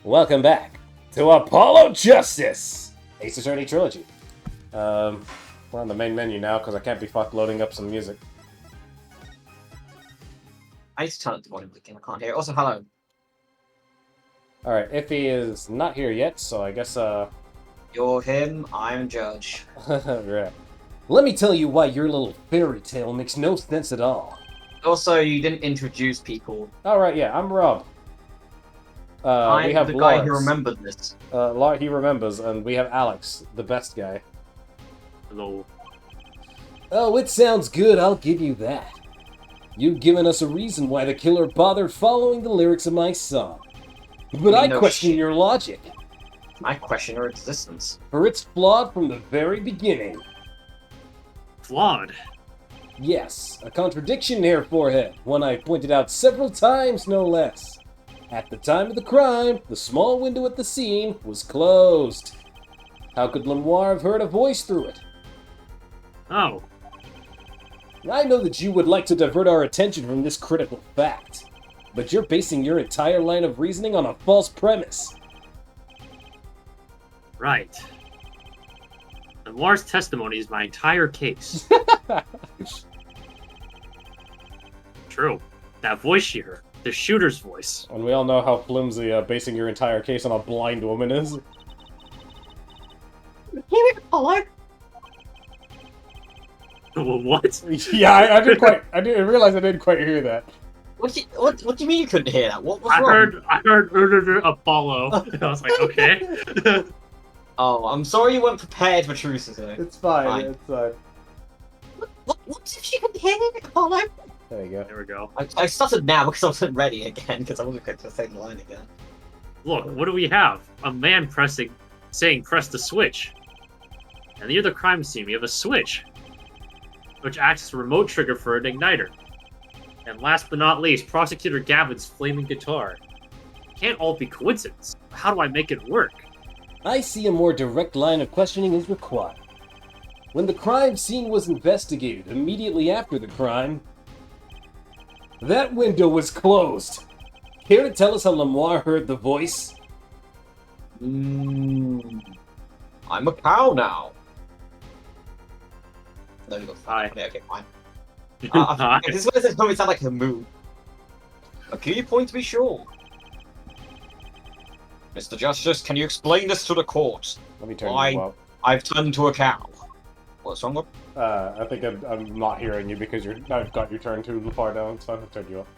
Welcome back to Apollo Justice! Ace Attorney Trilogy. We're on the main menu now because I can't be fucked loading up some music. I need to turn up the volume of the game, I can't hear it. Also, hello. Alright, Iffy is not here yet, so I guess, You're him, I'm Judge. right. Let me tell you why your little fairy tale makes no sense at all. Also, you didn't introduce people. Alright, yeah, I'm Rob. I'm we have the guy who Lawrence. remembered this. He remembers, and we have Alex, the best guy. Hello. Oh, it sounds good, I'll give you that. You've given us a reason why the killer bothered following the lyrics of my song. But I No question shit. your logic, I question your existence. for it's flawed from the very beginning. Flawed. Yes, a contradiction there, Forehead, one I pointed out several times, no less. At the time of the crime, the small window at the scene was closed. How could Lemoire have heard a voice through it? Oh. I know that you would like to divert our attention from this critical fact, but you're basing your entire line of reasoning on a false premise. Right. Noir's testimony is my entire case. True. That voice she heard. The shooter's voice. And we all know how flimsy basing your entire case on a blind woman is. Hello? What? Yeah, I didn't realize I didn't quite hear that. What do you mean you couldn't hear that? What was wrong? I heard Apollo. And I was like, okay. Oh, I'm sorry you weren't prepared for truth today. It's fine, Fine. it's fine. What if she could hear Apollo? There you go. There we go. I stuttered now because I wasn't ready again, because I wasn't going to say the line again. Look, what do we have? A man saying press the switch. And near the crime scene, we have a switch, which acts as a remote trigger for an igniter. And last but not least, Prosecutor Gavin's flaming guitar. It can't all be coincidence. How do I make it work? I see a more direct line of questioning is required. When the crime scene was investigated immediately after the crime, that window was closed. Care to tell us how Lemoire heard the voice? I'm a cow now. No, you got Hi. Okay, fine. Hi. This doesn't sound like a moo. A key point to be sure. Mr. Justice, can you explain this to the court? Let me turn Why? you up. I've turned into a cow. What's wrong with I think I'm not hearing you because I've got you turned too far down, so I've turned you up.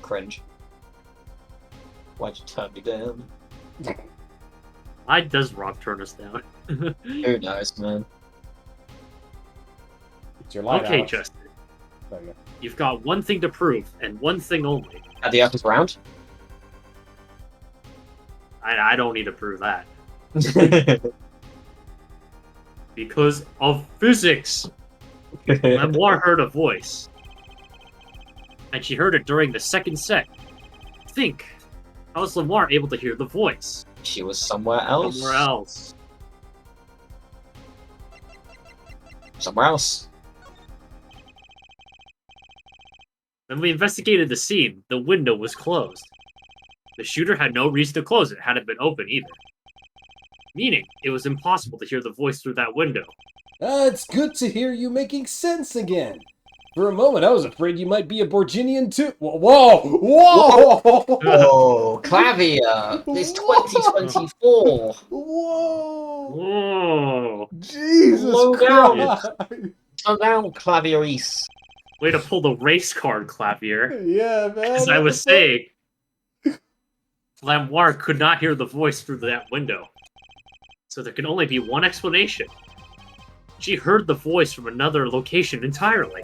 cringe? Why'd you turn me down? Why does Rob turn us down? Who knows, man? It's your line, Okay, Alex. Justin. There you go. You've got one thing to prove, and one thing only. At the Earth is round? I don't need to prove that. Because of physics. Lemoire heard a voice. And she heard it during the second set. Think. How was Lemoire able to hear the voice? She was somewhere else. Somewhere else. Somewhere else. When we investigated the scene, the window was closed. The shooter had no reason to close it, had it been open either. Meaning, it was impossible to hear the voice through that window. It's good to hear you making sense again. For a moment, I was afraid you might be a Borginian too. Whoa! Whoa! Oh, Clavier! It's 2024! Whoa! Whoa! Jesus Slow down. Christ! Slow down, Clavierice. Way to pull the race card, Clavier. Yeah, man. As I was saying, Lemoire could not hear the voice through that window. So there can only be one explanation. She heard the voice from another location entirely.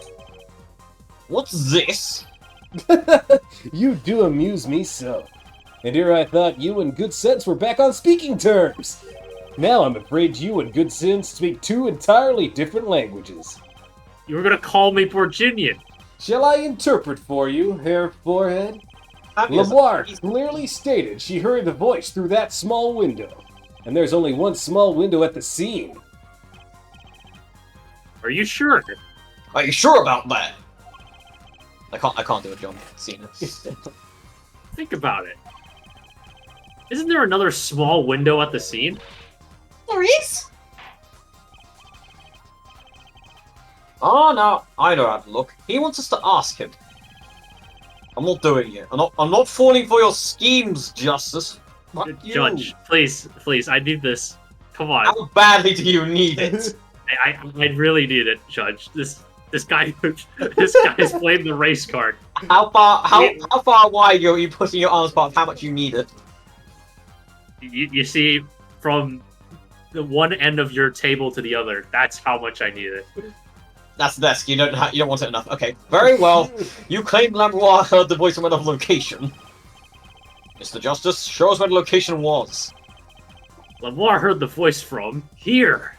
What's this? You do amuse me so. And here I thought you and Good Sense were back on speaking terms. Now I'm afraid you and Good Sense speak two entirely different languages. You were gonna call me Borginian. Shall I interpret for you, Herr Forehead? Clavier's Lemoire clearly stated she heard the voice through that small window. And there's only one small window at the scene. Are you sure? Are you sure about that? I can't do a John Cena. Think about it. Isn't there another small window at the scene? There is. Oh no, I know how to look. He wants us to ask him. I'm not doing it. I'm not falling for your schemes, Justice. Fuck you. Judge, please, I need this. Come on. How badly do you need it? I really need it, Judge. This guy has played the race card. How far wide are you putting your arms apart? How much you need it? You see, from the one end of your table to the other, that's how much I need it. That's the desk. You don't want it enough. Okay, very well. You claim Lamroir heard the voice from another location. Mr. Justice, show us where the location was. Lamar heard the voice from here.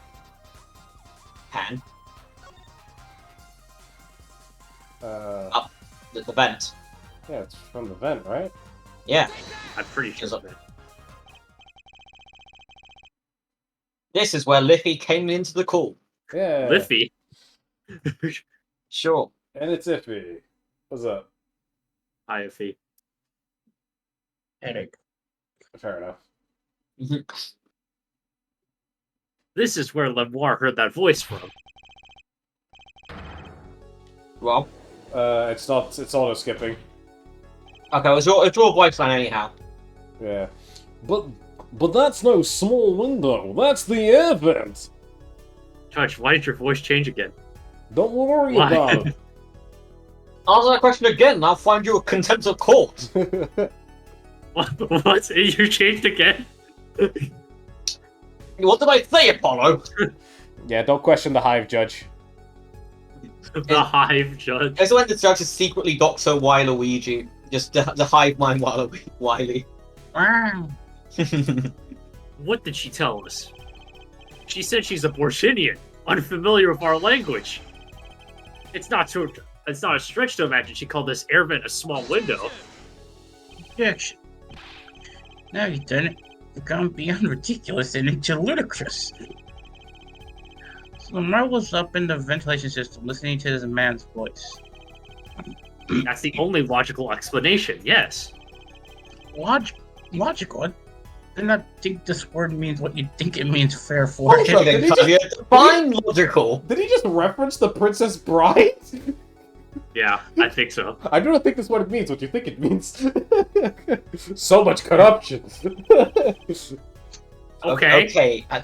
Han. Uh, The vent. yeah, it's from the vent, right? Yeah. I'm pretty sure. Is it- This is where Liffy came into the call. Yeah. Liffy. Sure. And it's iffy. What's up? Hi, Iffy. Headache. Fair enough. This is where Lamar heard that voice from. Well, It's not. It's auto skipping. okay, it's your voice line anyhow. Yeah. But that's no small window. That's the air vent. Judge, why did your voice change again? Don't worry Why? about Answer that question again, and I'll find you a contempt of court. it. What? You changed again? What did I say, Apollo? Yeah, don't question the hive, Judge. The Hive Judge. It's when the judge is secretly Dr. Waluigi. Just the hive mind Wily. Wow. What did she tell us? She said she's a Borshinian, unfamiliar with our language. It's not a stretch to imagine she called this air vent a small window. Objection. Now you've done it. You've gone beyond ridiculous and into ludicrous. So Lamar was up in the ventilation system listening to this man's voice. That's the only logical explanation, yes. Logical? I do not think this word means what you think it means, fair for Also, it. then, Did he Xavier, define logical. Did he just reference the Princess Bride? Yeah, I think so. I do not think that's what it means. What you think it means? So much corruption. Okay. Okay. I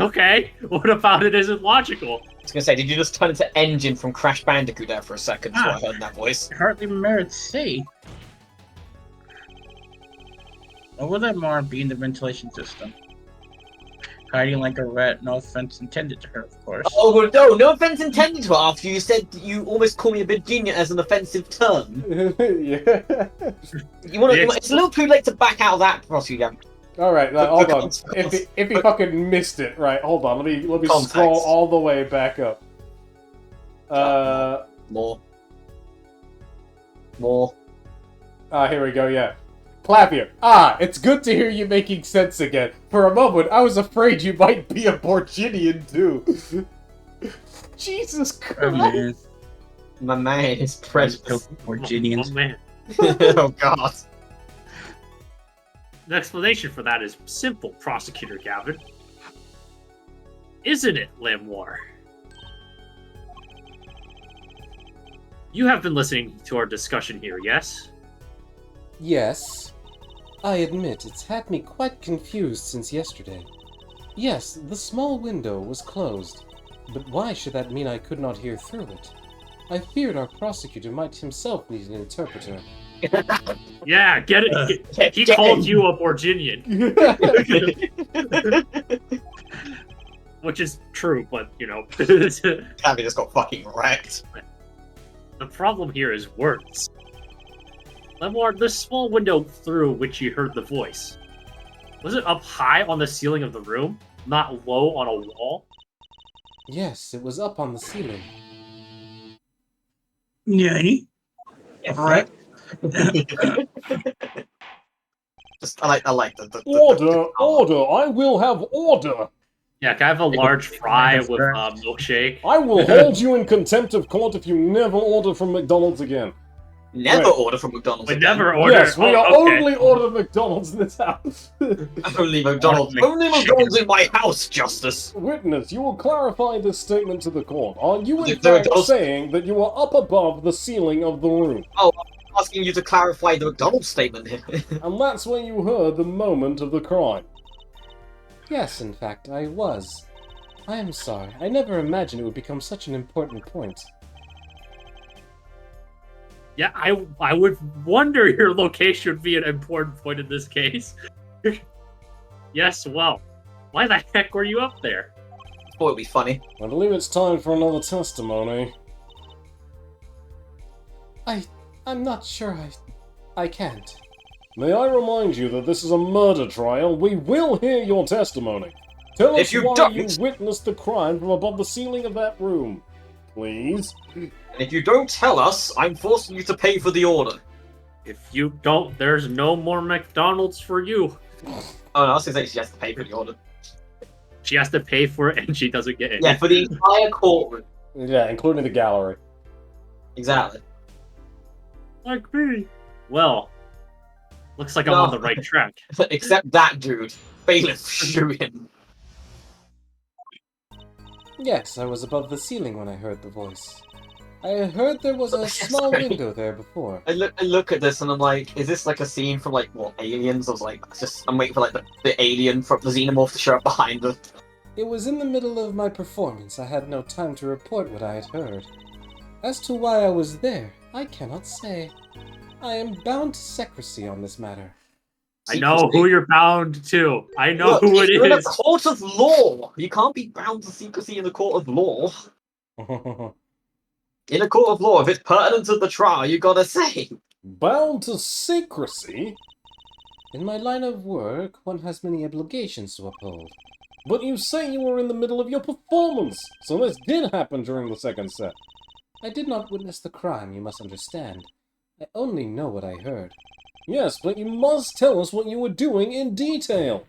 Okay, what about it isn't logical? was gonna say, did you just turn into Engine from Crash Bandicoot there for a second? So I heard that voice. Hardly merits say. Or will that Lamar be in the ventilation system? Hiding like a rat, no offense intended to her, of course. Oh no offense intended to her. After you said you almost call me a Virginia as an offensive term. Yeah. It's a little too late to back out of that, Prosecutor. All right, hold on. Context. If he fucking missed it, right? Hold on. Let me Context. scroll all the way back up. More. Here we go. Yeah. Clavier. It's good to hear you making sense again. For a moment, I was afraid you might be a Borginian too. Jesus Oh, Christ. man. My man is precious. Virginians. Oh man. Oh god. The explanation for that is simple, Prosecutor Gavin. Isn't it, Lamoire? You have been listening to our discussion here, yes? Yes. I admit it's had me quite confused since yesterday. Yes, the small window was closed, but why should that mean I could not hear through it? I feared our prosecutor might himself need an interpreter. Yeah, get it. He called you a Borginian, which is true, but you know. Cabby just got fucking wrecked. The problem here is words. Lemoir, the small window through which you heard the voice, was it up high on the ceiling of the room, not low on a wall? Yes, it was up on the ceiling. Nanny? Right. Just I like the Order! I will have order! Yeah, can I have a large fry with milkshake? I will hold you in contempt of court if you never order from McDonald's again. Never Wait. order from McDonald's We again. never order. Yes, we oh, are okay. only order McDonald's in this house. Only McDonald's. Order Only McDonald's in my house, Justice. Witness, you will clarify this statement to the court. Are you in If there fact does- saying that you are up above the ceiling of the room? I'm asking you to clarify the McDonald's statement here. And that's where you heard the moment of the crime. Yes, in fact, I was. I am sorry. I never imagined it would become such an important point. Yeah, I would wonder your location would be an important point in this case. Yes, well, why the heck were you up there? Thought it'd be funny. I believe it's time for another testimony. I'm not sure I can't. May I remind you that this is a murder trial? We will hear your testimony. Tell If us you why don't- you witnessed the crime from above the ceiling of that room. Please? And if you don't tell us, I'm forcing you to pay for the order. If you don't, there's no more McDonald's for you. Oh no, I was gonna say she has to pay for the order. She has to pay for it and she doesn't get it. Yeah, for the entire courtroom. Yeah, including the gallery. Exactly. Like me. Well, looks like I'm No. on the right track. Except that dude. Bailiff, shoot him. Yes, I was above the ceiling when I heard the voice. I heard there was a small Sorry. window there before. I look at this and I'm like, is this like a scene from like what Aliens? I was like, I'm waiting for like the alien from the xenomorph to show up behind her. It was in the middle of my performance. I had no time to report what I had heard. As to why I was there, I cannot say. I am bound to secrecy on this matter. I know who you're bound to. I know Look, who it you're in a is. court of law. You can't be bound to secrecy in a court of law. In a court of law, if it's pertinent to the trial, you gotta say. Bound to secrecy? In my line of work, one has many obligations to uphold. But you say you were in the middle of your performance, so this did happen during the second set. I did not witness the crime, you must understand. I only know what I heard. Yes, but you must tell us what you were doing in detail.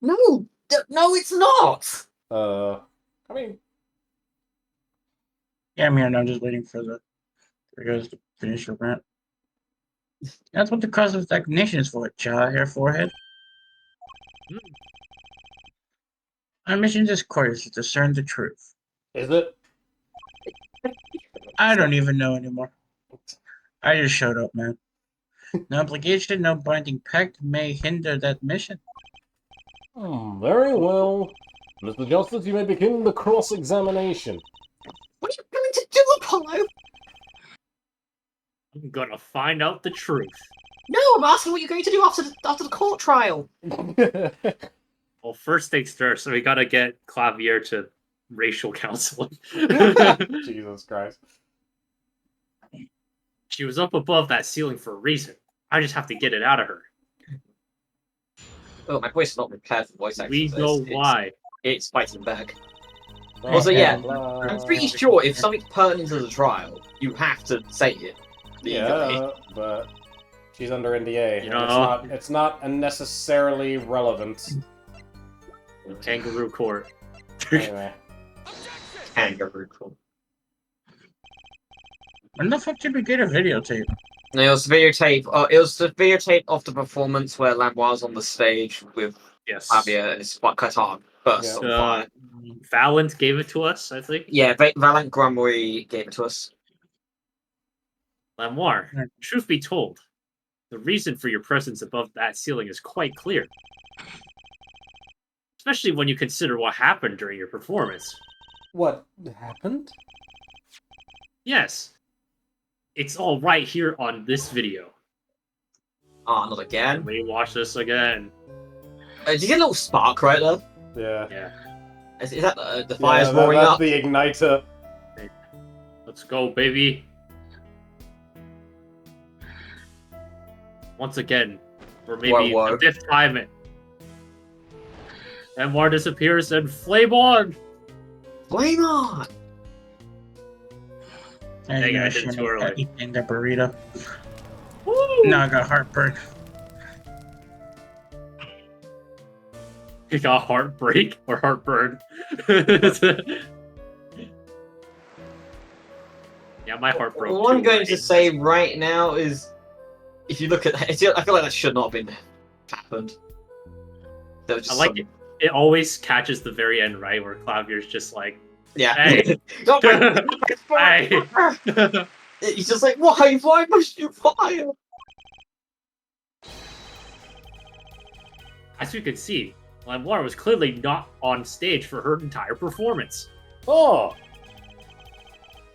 No, no, it's not. I mean, Yeah, man, I'm just waiting for the guys to finish your rant. That's what the cause of stagnation is for, jaw hair forehead. Our mission in this court is to discern the truth. is it? I don't even know anymore. I just showed up, man. No obligation, no binding pact may hinder that mission. Very well. Mr. Justice, you may begin the cross-examination. What are you going to do, Apollo? I'm gonna find out the truth. No, I'm asking what you're going to do after the court trial. Well, first things first, so we gotta get Clavier to racial counseling. Jesus Christ. She was up above that ceiling for a reason. I just have to get it out of her. Oh, my voice is not prepared for voice acting. We so know it's- why. It's fighting back. Blah, Also, yeah, blah, I'm blah. pretty sure if something's pertinent to the trial, you have to say it. legally. Yeah, but she's under NDA. You and it's not unnecessarily relevant. Kangaroo court. Anyway. Kangaroo court. When the fuck did we get a videotape? It was videotape. It was the videotape of the performance where Lambois was on the stage with Yes. Javier and his guitar burst Yeah. on fire. Valent gave it to us, I think. Yeah, Valent Grumbury gave it to us. Lamoire, truth be told, the reason for your presence above that ceiling is quite clear. Especially when you consider what happened during your performance. What happened? Yes. It's all right here on this video. Ah, not again. Let me watch this again. Did you get a little spark right there? Yeah. Yeah. Is that the fire's Yeah, roaring that's up? the igniter. Let's go, baby. Once again, or maybe Whoa, whoa. the fifth time, Lamoire disappears and flame on! Flame on! And Dang it, I I did it shouldn't too have early. eaten the burrito. Woo! Now I got heartburn. You got heartbreak or heartburn. Yeah, my heart broke. All I'm too, going right? to say right now is, if you look at that, I feel like that should not have been happened. There was just I like some- it. It always catches the very end, right, where Clavier's just like, Yeah. Hey. Oh Hey. He's just like, why must you fire? As you can see, Lamoire was clearly not on stage for her entire performance. Oh,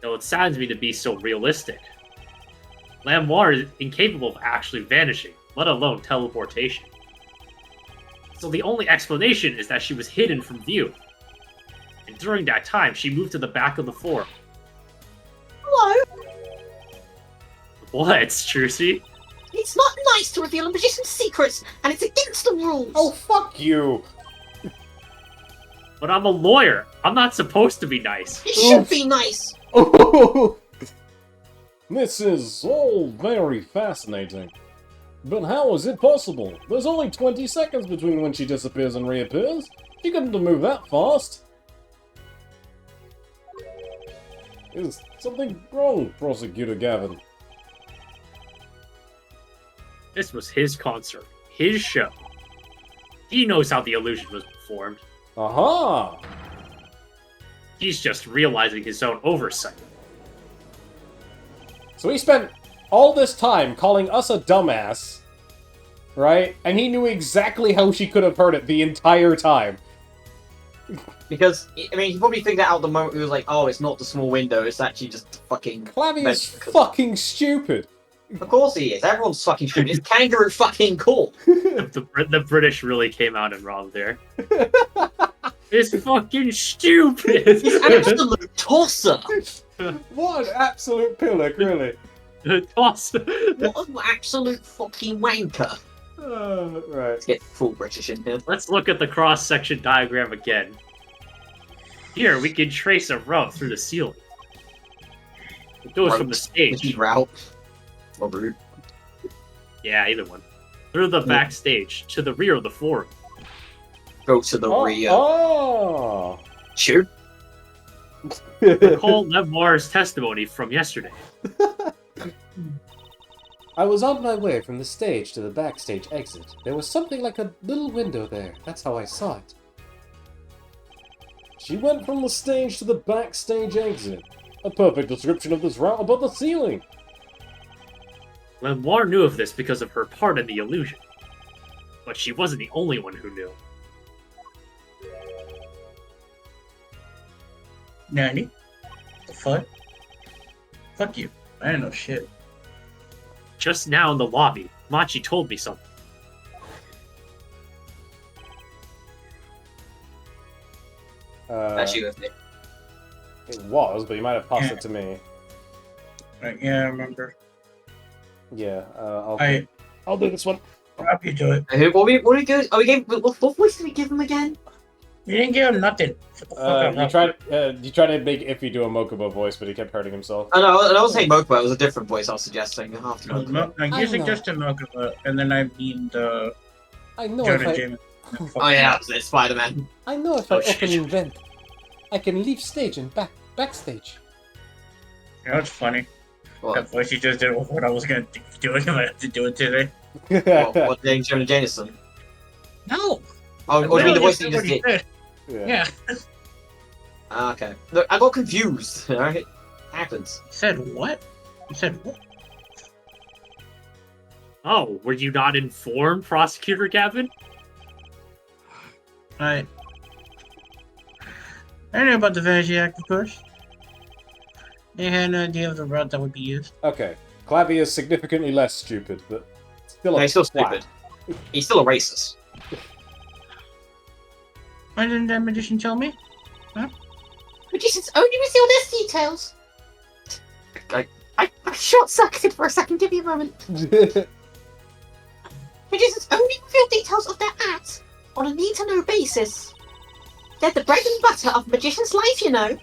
Though it saddens me to be so realistic. Lamoire is incapable of actually vanishing, let alone teleportation. So the only explanation is that she was hidden from view. And during that time, she moved to the back of the floor. Hello. What, Strucy? It's not nice to reveal a magician's secrets, and it's against the rules. oh, fuck you! But I'm a lawyer. I'm not supposed to be nice. It should Oof. be nice. This is all very fascinating. But how is it possible? There's only 20 seconds between when she disappears and reappears. She couldn't have moved that fast. Is something wrong, Prosecutor Gavin? This was his concert, his show. He knows how the illusion was performed. Aha! He's just realizing his own oversight. So he spent all this time calling us a dumbass, right? And he knew exactly how she could have heard it the entire time. Because, I mean, he probably figured that out the moment he was like, oh, it's not the small window, it's actually just fucking... Clavy is Because- fucking stupid. Of course he is, everyone's fucking stupid. It's kangaroo fucking cool. The British really came out in wrong there. It's fucking stupid! He's an absolute tosser. What an absolute pillock, really. Toss. What an absolute fucking wanker. Right. Let's get full British in here. Let's look at the cross-section diagram again. Here, we can trace a route through the ceiling. It goes from the Which stage. route? Or route. Yeah, either one. Through the backstage, to the rear of the forum. Go to the rear. Oh! Shoot. Recall Lemoire's testimony from yesterday. I was on my way from the stage to the backstage exit. There was something like a little window there. That's how I saw it. She went from the stage to the backstage exit. A perfect description of this route above the ceiling. Lemoire knew of this because of her part in the illusion. But she wasn't the only one who knew. Nanny? The fuck? Fuck you. I didn't know shit. Just now in the lobby, Machi told me something. That's you, isn't it? It was, but you might have passed it to me. Right, yeah, I remember. Yeah, I'll do this one. help you do it. What we do? Are we gave? What voice did we give him again? You didn't give him nothing. Shut the fuck up. You tried to make Iffy do a Mokuba voice, but he kept hurting himself. Oh no, I was saying Mokuba. It was a different voice I was suggesting. You'll have to No, know. no, I you know. suggested Mokuba, and then I mean the I know Jordan if I, James. Oh yeah, that was it. Spider-Man. I know if Oh, I shit. open and vent, I can leave stage and backstage. You know what's funny? What? That voice you just did was what I was gonna do if I had to do it today. What James Jonah Jameson? No! Oh, or you mean the voice that you Literally just did? what he said. Yeah. Yeah. Ah, okay. Look, I got confused. Alright? Happens. He said what? He said what? Oh, were you not informed, Prosecutor Gavin? I knew about the Vanity Act, of course. They had an idea of the route that would be used. Okay, Clavy is significantly less stupid, but still No, a he's still twat. stupid. He's still a racist. Why didn't that magician tell me? Magicians only reveal their details. I short-circuited for a second. Give me a moment. Magicians only reveal details of their acts on a need-to-know basis. They're the bread and butter of magician's life, you know.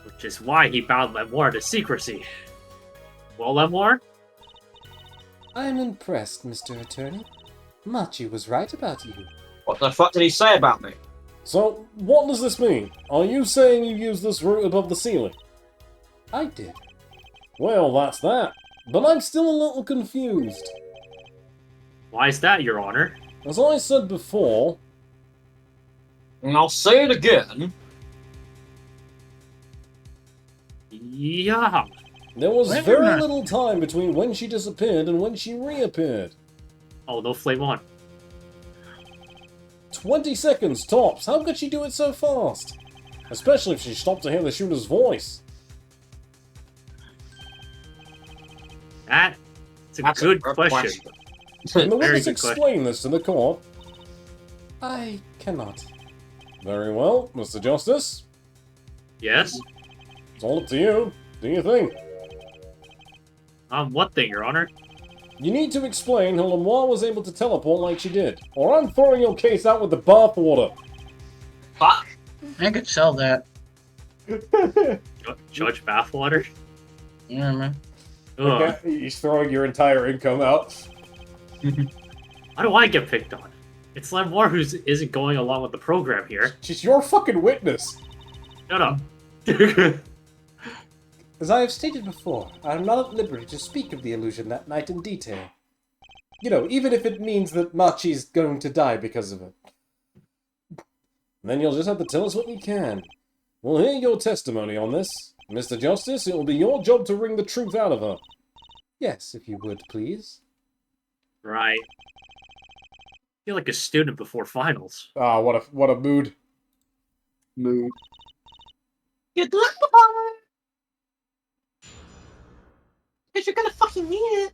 Which is why he bound Lemoire to secrecy. Well, Lemoire? I'm impressed, Mr. Attorney. Machi was right about you. What the fuck did he say about me? So, what does this mean? Are you saying you use this route above the ceiling? I did. Well, that's that. But I'm still a little confused. Why is that, Your Honor? As I said before, And I'll say it again. Yeah. there was Whether or very not- little time between when she disappeared and when she reappeared. Oh, no flame on. 20 seconds tops. How could she do it so fast? Especially if she stopped to hear the shooter's voice. That's a That's good a question. Can the Very witness good question. explain this to the court? I cannot. Very well, Mr. Justice. Yes? It's all up to you. Do you think? What thing, Your Honor? You need to explain how Lemoire was able to teleport like she did, or I'm throwing your case out with the bathwater. Fuck. I could sell that. Judge Bathwater? Yeah, man. Ugh. He's throwing your entire income out. Why do I get picked on? It's Lemoire who isn't going along with the program here. She's your fucking witness. Shut up. As I have stated before, I am not at liberty to speak of the illusion that night in detail. You know, even if it means that Machi's going to die because of it. Then you'll just have to tell us what you can. We'll hear your testimony on this. Mr. Justice, it will be your job to wring the truth out of her. Yes, if you would, please. Right. I feel like a student before finals. Ah, what a mood. Mood. Good luck, Papa! Because you're gonna fucking need it.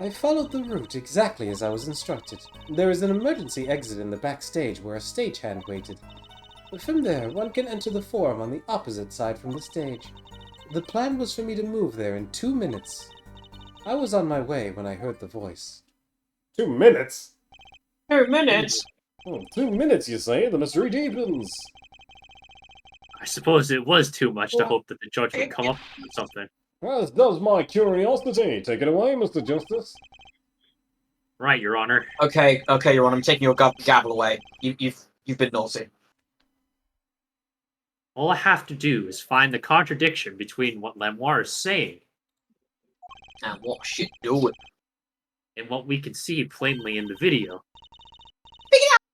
I followed the route exactly as I was instructed. There is an emergency exit in the backstage where a stagehand waited. From there, one can enter the forum on the opposite side from the stage. The plan was for me to move there in 2 minutes. I was on my way when I heard the voice. 2 minutes? 2 minutes? Oh, 2 minutes, you say? The mystery deepens. I suppose it was too much to hope that the judge would come up with something. As does my curiosity. Take it away, Mr. Justice. Right, Your Honor. Okay, Your Honor, I'm taking your gavel away. You've been naughty. All I have to do is find the contradiction between what Lemoire is saying And what shit doing? and what we can see plainly in the video.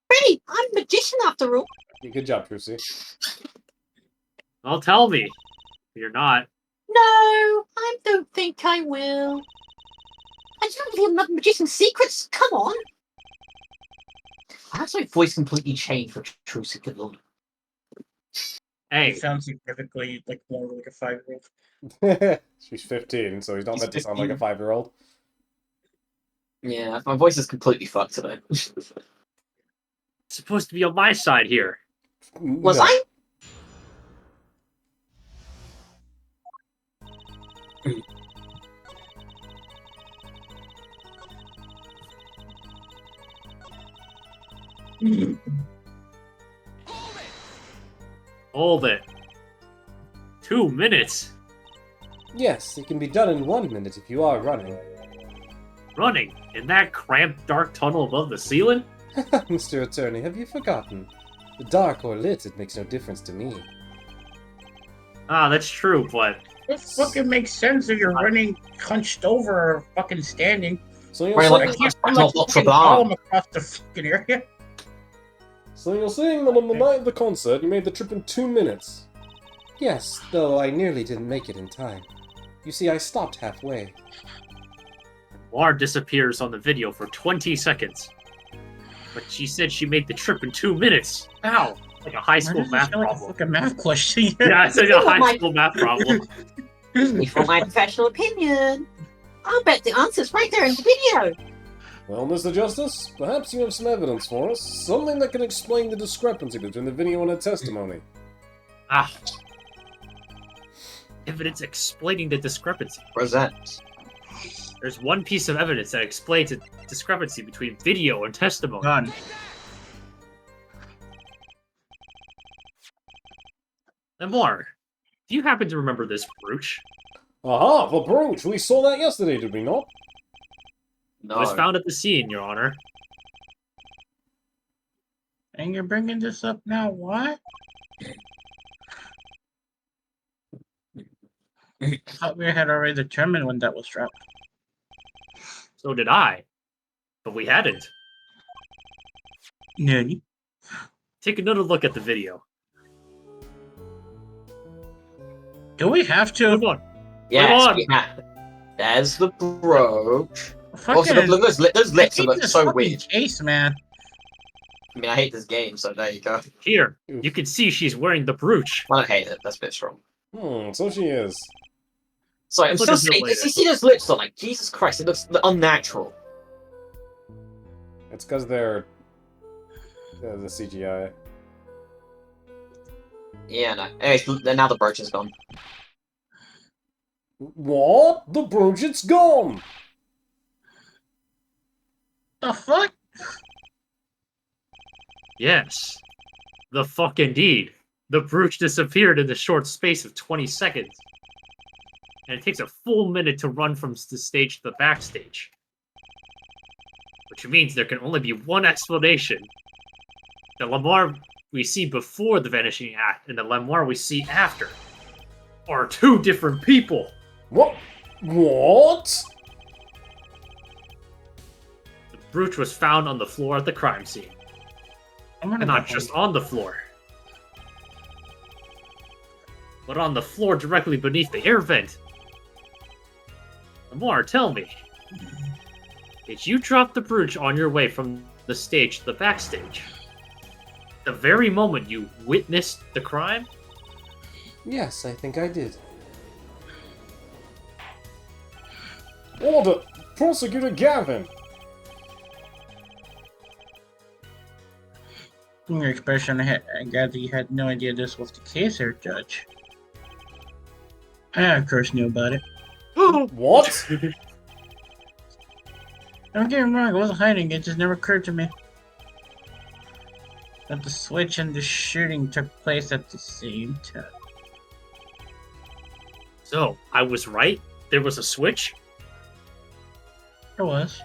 Pretty! I'm a magician after all. Good job, Trucy. Well, tell me. If you're not. No, I don't think I will. I don't believe in magician's secrets. Come on. How's my voice completely changed for Trucy? Good lord. Hey, It sounds significantly like more like a 5-year-old. She's 15, so he's not She's meant to sound like a 15. 5-year-old. Yeah, my voice is completely fucked today. it's supposed to be on my side here. Was No. I? Hold it. 2 minutes. Yes, it can be done in 1 minute if you are running. Running in that cramped, dark tunnel above the ceiling? Mr. Attorney, have you forgotten? Dark or lit, it makes no difference to me. Ah, that's true, but It fucking makes sense if you're running hunched over or fucking standing. So you're, Right, saying, like- I can't I'm run not like Notre fucking Dame. column across the fucking area. so you're saying that on the night of the concert, you made the trip in 2 minutes? Yes, though I nearly didn't make it in time. You see, I stopped halfway. Lemoire disappears on the video for 20 seconds. But she said she made the trip in 2 minutes. Ow! Like a high Why school does it math sound like a problem. fucking math question. Yeah, it's like a Oh my- high school math problem. For my professional opinion, I'll bet the answer's right there in the video. Well, Mr. Justice, perhaps you have some evidence for us. Something that can explain the discrepancy between the video and her testimony. Ah. Evidence explaining the discrepancy. Present. There's one piece of evidence that explains the discrepancy between video and testimony. Gun. Lemoire, do you happen to remember this brooch? Aha, the brooch! We saw that yesterday, did we not? It was found at the scene, Your Honor. And you're bringing this up now? What? I thought we had already determined when that was dropped. So did I. But we hadn't. Nani? Take another look at the video. Do we have to? Come on. Yes, on. we have. There's the brooch. Fucking, Also, those I lips hate look this so fucking weird. case, man. I mean, I hate this game, so there you go. Here, Oof. you can see she's wearing the brooch. I don't hate it. That's a bit strong. So she is. Sorry, I'm Let's still look at it saying, later. you see those lips on, like, Jesus Christ, it looks unnatural. It's because they're the CGI. Yeah, no. Anyways, now the brooch is gone. What? The brooch, it's gone! The fuck? Yes. The fuck indeed. The brooch disappeared in the short space of 20 seconds. And it takes a full minute to run from the stage to the backstage. Which means there can only be one explanation. The Lamar we see before the Vanishing Act and the Lamar we see after are two different people. What? What? The brooch was found on the floor at the crime scene. I'm gonna And go not home. just on the floor, but on the floor directly beneath the air vent. Lamar, tell me, did you drop the brooch on your way from the stage to the backstage? The very moment you witnessed the crime? Yes, I think I did. Order! Prosecutor Gavin! From your expression, I gather you had no idea this was the case here, Judge. I, of course, knew about it. What? Don't get me wrong, I wasn't hiding, it just never occurred to me that the switch and the shooting took place at the same time. So, I was right? There was a switch? It was.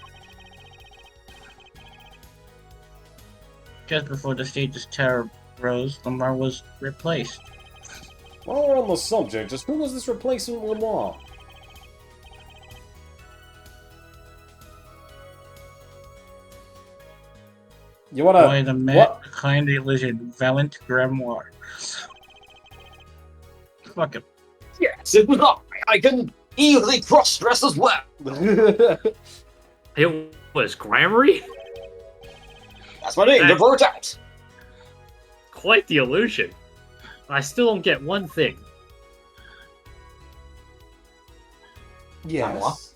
Just before the stage's tower rose, Lamar was replaced. While we're on the subject, just who was this replacement Lamar? You wanna... By the man what? behind the illusion, Valent Grimoire. Fuck him. Yes, it was I can easily cross-dress as well. It was Gramarye? That's my name, the brooch out. Quite the illusion. I still don't get one thing. Yes.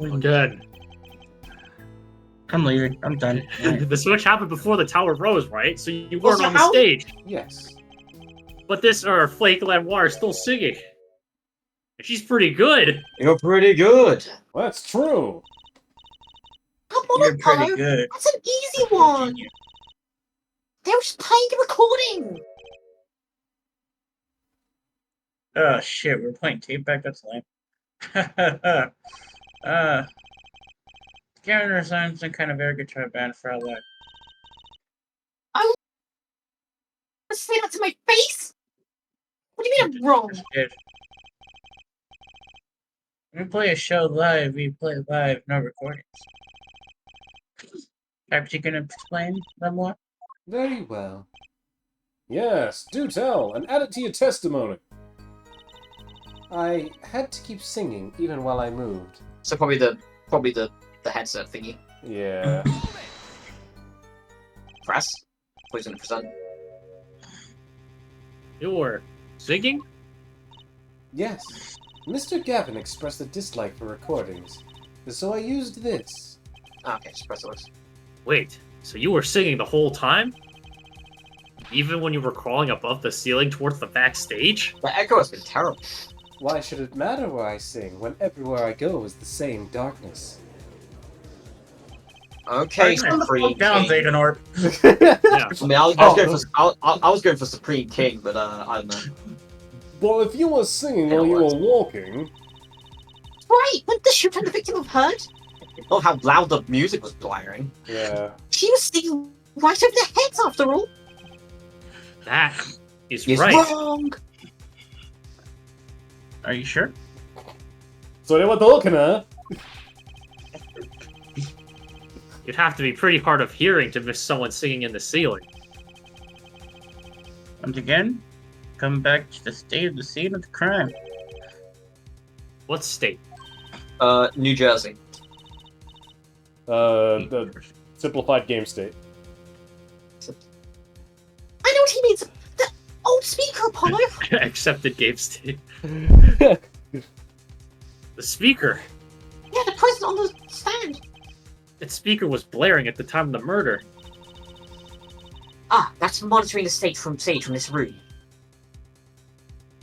Again. I'm leaving. I'm done. The switch happened before the tower rose, right? So you Well, weren't so on the how- stage. Yes. But this Flake Lenoir is still singing. And she's pretty good. You're pretty good. That's true. Come on, You're pretty Apollo. good. That's an easy one. They were just playing a recording. Oh shit, we're playing tape back. That's lame. Gavin resigned some kind of air guitar band for our life. Say that to my face? What do you mean I'm wrong? When we play a show live, we play live, no recordings. Perhaps you can explain that more? Very well. Yes, do tell, and add it to your testimony. I had to keep singing even while I moved. So probably the headset thingy. Yeah. Press. Please present. You're singing? Yes. Mr. Gavin expressed a dislike for recordings, so I used this. Okay, just press it. Wait, so you were singing the whole time? Even when you were crawling above the ceiling towards the backstage? The echo has been terrible. Why should it matter where I sing when everywhere I go is the same darkness? Okay, Calm the Supreme fuck down, King. Xehanort. Yeah. I mean, I was going for Supreme King, but I don't know. Well, if you were singing while you were walking... Right, wouldn't the shooter and the victim have heard? Oh, how loud the music was blaring. Yeah. She was singing right over their heads after all. That is He's right. wrong. Are you sure? So they were talking, huh? You'd have to be pretty hard of hearing to miss someone singing in the ceiling. Once again, come back to the scene of the crime. What state? New Jersey. The simplified game state. I know what he means. The old speaker, Apollo. Accepted game state. The speaker. Yeah, the president on the stand. That speaker was blaring at the time of the murder. Ah, that's monitoring the stage from this room.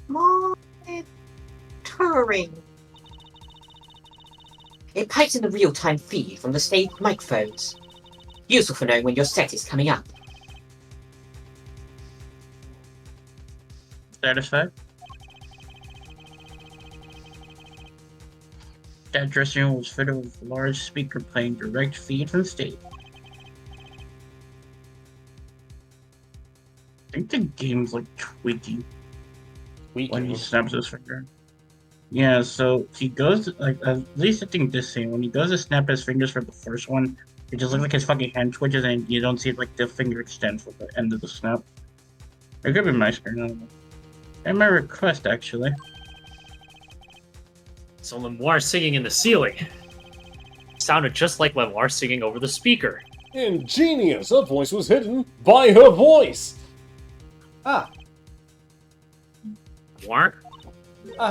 Monitoring. It pipes in the real-time feed from the stage microphones. Useful for knowing when your set is coming up. Satisfied? That dressing room was fitted with a large speaker playing direct feed from the stage. I think the game's like tweaking when he snaps his finger. Yeah, so he goes like at least I think this scene when he goes to snap his fingers for the first one, it just looks like his fucking hand twitches and you don't see like the finger extend for the end of the snap. It could be my screen, I don't know. And my request actually. So Lemoire singing in the ceiling. Sounded just like Lemoire singing over the speaker. Ingenious! Her voice was hidden by her voice! Ah. Lemoire?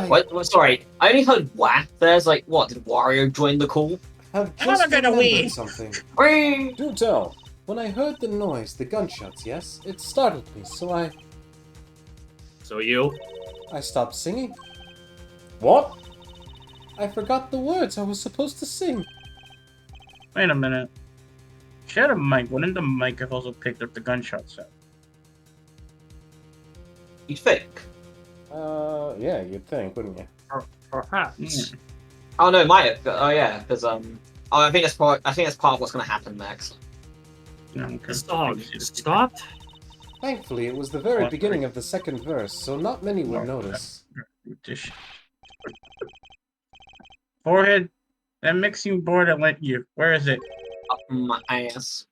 What? Sorry, I only heard whack. There's like, what? Did Wario join the call? Have I'm not just gonna remembered win. something. Whee! Do tell. When I heard the noise, the gunshots, yes, it startled me, so So you? I stopped singing. What? I forgot the words I was supposed to sing. Wait a minute. She had a mic. Wouldn't the mic have also picked up the gunshot sound? You think? Yeah, you'd think, wouldn't you? Perhaps. Yeah. Oh no, might have. Oh yeah, because I think that's part of what's gonna happen next. No, okay. The song stopped? Thankfully, it was the very What? beginning of the second verse, so not many would notice. Dish. Forehead, that mixing board I lent you. Where is it? Up my ass.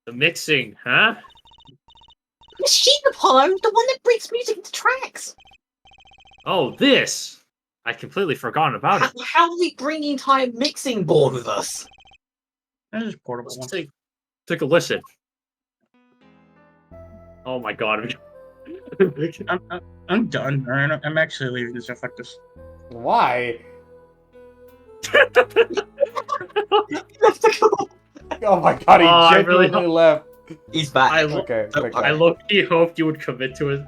The mixing, huh? Machine Apollo, the one that breaks music into tracks. Oh, this! I'd completely forgotten about it. How are we bringing the entire mixing board with us? That is portable Let's one. take a listen. Oh my god. I'm done. Alright, I'm actually leaving this. Fuck this. Why? Oh my god, he I genuinely really- left. He's back. I Okay, Don't okay. I low-key hoped you would commit to it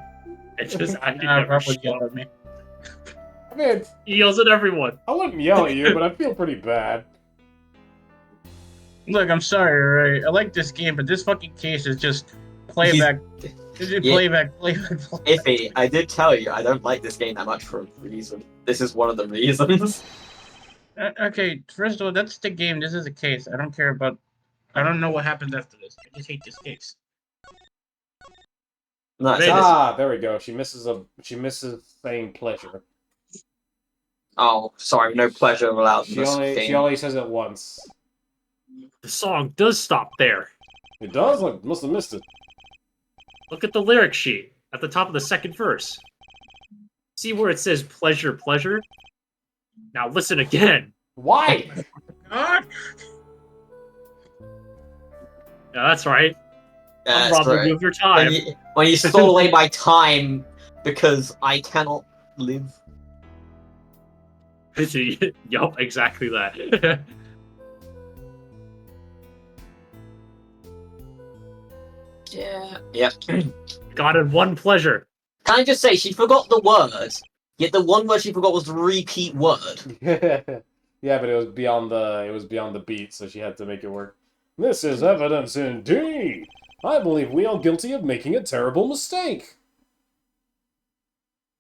and just actually never Rob show would yell up. at me. I mean, He yells at everyone. I wouldn't yell at you, but I feel pretty bad. Look, I'm sorry, right? I like this game, but this fucking case is just playback. It's just Yeah. playback. Iffy, I did tell you I don't like this game that much for a reason. This is one of the reasons. Okay, first of all, that's the game. This is a case. I don't care about. I don't know what happens after this. I just hate this case. No, Wait, so Ah, there we go. She misses saying pleasure. oh, sorry, no pleasure allowed in She this only game. says it once. The song does stop there. It does? I must have missed it. Look at the lyric sheet at the top of the second verse. See where it says pleasure, pleasure? Now listen again. Why? God! Yeah, that's right. I'm That's robbing right. you of your time. When you stole away my time because I cannot live. Yup, exactly that. Yeah. Yep. Got in one pleasure. Can I just say she forgot the word, yet the one word she forgot was the repeat word. Yeah, but it was beyond the beat, so she had to make it work. This is evidence indeed. I believe we are guilty of making a terrible mistake.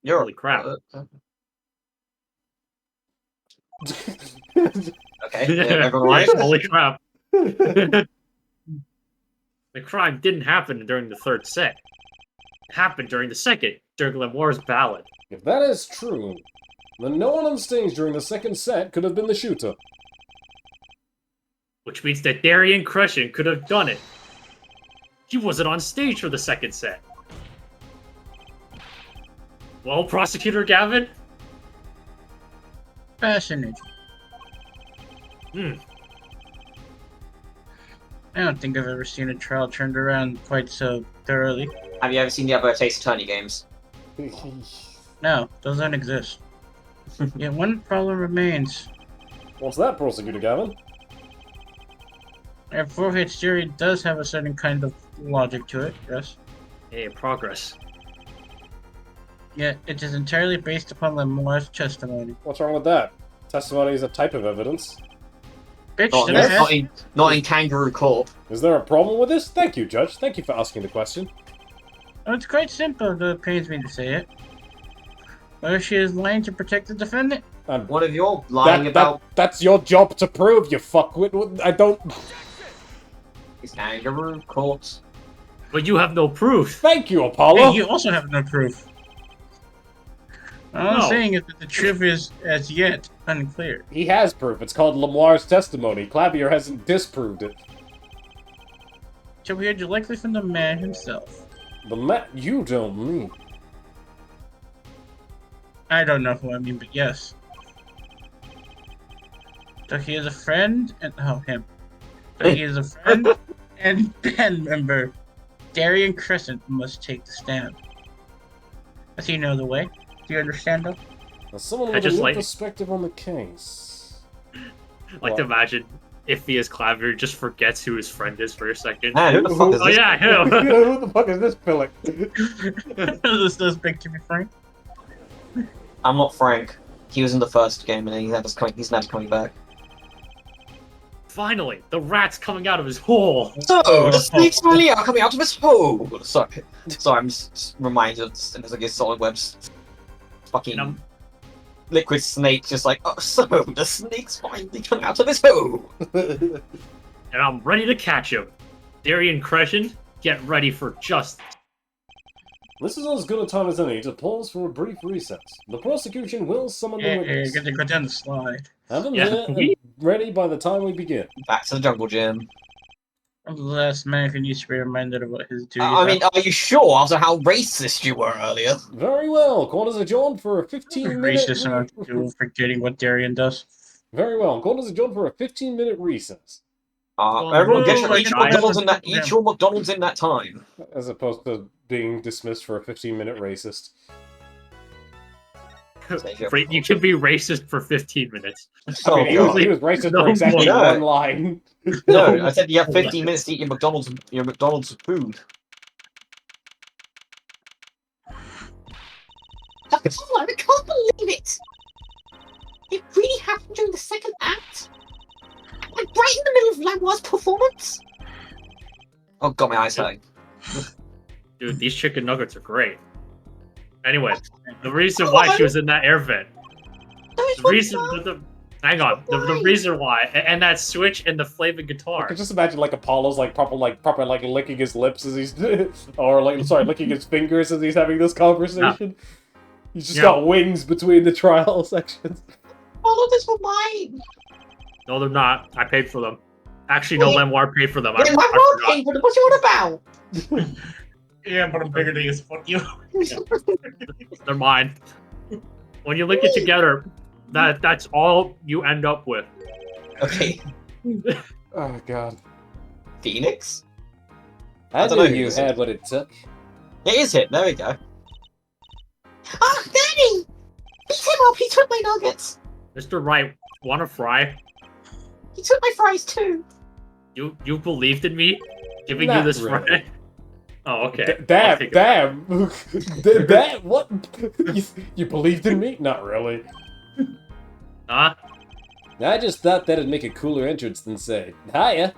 You're Holy crap. Okay. Yeah, everyone right? Holy crap. The crime didn't happen during the third set. It happened during the second, during Lemoire's ballad. If that is true, Then no one on stage during the second set could have been the shooter. Which means that Darian Crescent could have done it. He wasn't on stage for the second set. Well, Prosecutor Gavin? Fascinating. Hmm. I don't think I've ever seen a trial turned around quite so thoroughly. Have you ever seen the other Ace Attorney games? No, those don't exist. Yet one problem remains. What's that, Prosecutor Gavin? Our forehead theory does have a certain kind of logic to it, yes. Hey, progress. Yet it is entirely based upon Lemoire's testimony. What's wrong with that? Testimony is a type of evidence. Bitch, Not, did I ask? not in Kangaroo Court. Is there a problem with this? Thank you, Judge. Thank you for asking the question. Oh, it's quite simple, though it pains me to say it. Whether she is lying to protect the defendant, What if you're lying about that's your job to prove, you fuckwit. I don't... is Kangaroo Court? But you have no proof. Thank you, Apollo. hey, you also have no proof. All I'm No. saying is that the truth is, as yet, unclear. He has proof. It's called Lemoire's testimony. Clavier hasn't disproved it. Shall we hear directly from the man himself? You don't mean. I don't know who I mean, but yes. So he is a friend, and him. So he is a friend and band member. Darian Crescent must take the stand. Does he know the way? Do you understand, though? As someone I with a just new like- perspective on the case. Like to What? imagine if he is Clavier just forgets who his friend is for a second. Man, who the fuck is Oh this? yeah, him. Who the fuck is this Philip? This does big to be frank. I'm not Frank. He was in the first game and he's never coming back. Finally, the rat's coming out of his hole. So, the snakes finally are coming out of his hole! Sorry, I'm just reminded of Metal Gear Solid Web's fucking And liquid snake, just like, oh, so, the snake's finally coming out of his hole! and I'm ready to catch him. Darian Crescent, get ready for justice. This is as good a time as any to pause for a brief recess. The prosecution will summon the Hey, witness. good to go down the slide. Have them Yeah. there and ready by the time we begin. Back to the jungle gym. I'm the last man who needs to be reminded of what his duty I mean, are you sure after how racist you were earlier? Very well. Court is adjourned for a 15-minute... racist amount of people forgetting what Darian does. Very well. Court is adjourned for a 15-minute recess. Everyone get no, each guys. your McDonald's in that time. As opposed to being dismissed for a 15-minute racist. You can be racist for 15 minutes. Oh, I mean, he God. was racist No for exactly more. one line. No, I said you have 15 minutes to eat your McDonald's food. Apollo, I can't believe it! It really happened during the second act? Like right in the middle of Lanoir's performance? Oh god, my eyes hurting. Dude, these chicken nuggets are great. Anyway, the reason why she was in that air vent. Those The were reason, fun. hang on, the reason why, and that switch and the flaming I guitar. could just imagine like Apollo's like proper licking his lips as he's or like sorry licking his fingers as he's having this conversation. He's just Yeah. got wings between the trial sections. All of this were mine. No, they're not. I paid for them. Actually, no, Wait. Lemoire paid for them. Yeah, my I mom came, but what's you on about? Yeah, but I'm bigger than you, so fuck you. forgot. They're mine. When you link it together, that's all you end up with. Okay, Oh god. Phoenix? I don't know knew who you this had what it took. It is hit, there we go. Ah, Danny! Beat him up, he took my nuggets. Mr. Wright, want to fry? He took my fries too. You believed in me, giving Not you this really. fry. Oh, okay. I'll Damn, take it back. damn. What? You believed in me? Not really. Huh? I just thought that'd make a cooler entrance than say, hiya.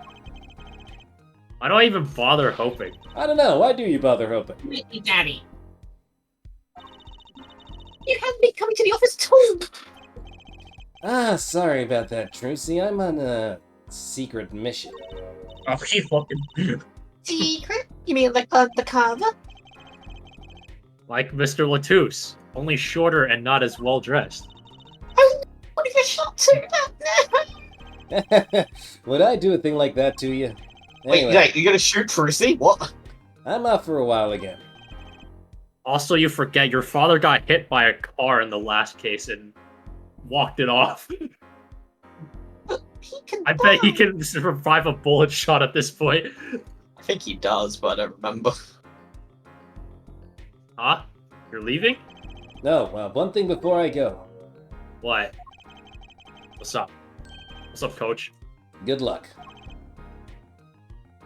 Why do I even bother hoping? I don't know, why do you bother hoping? Make me Danny. You haven't been coming to the office at all. Ah, sorry about that, Trucy. I'm on a secret mission. Oh, he fucking. Secret? You mean like the cover? Like Mr. Latouche, only shorter and not as well dressed. do that now. Would I do a thing like that to you? Wait, Anyway, wait, you're gonna shoot Trucy? What? I'm off for a while again. Also, you forget your father got hit by a car in the last case and walked it off. He can I bet he fly. can survive a bullet shot at this point. I think he does, but I don't remember. Huh? You're leaving? No, well, one thing before I go. What? What's up? What's up, coach? Good luck.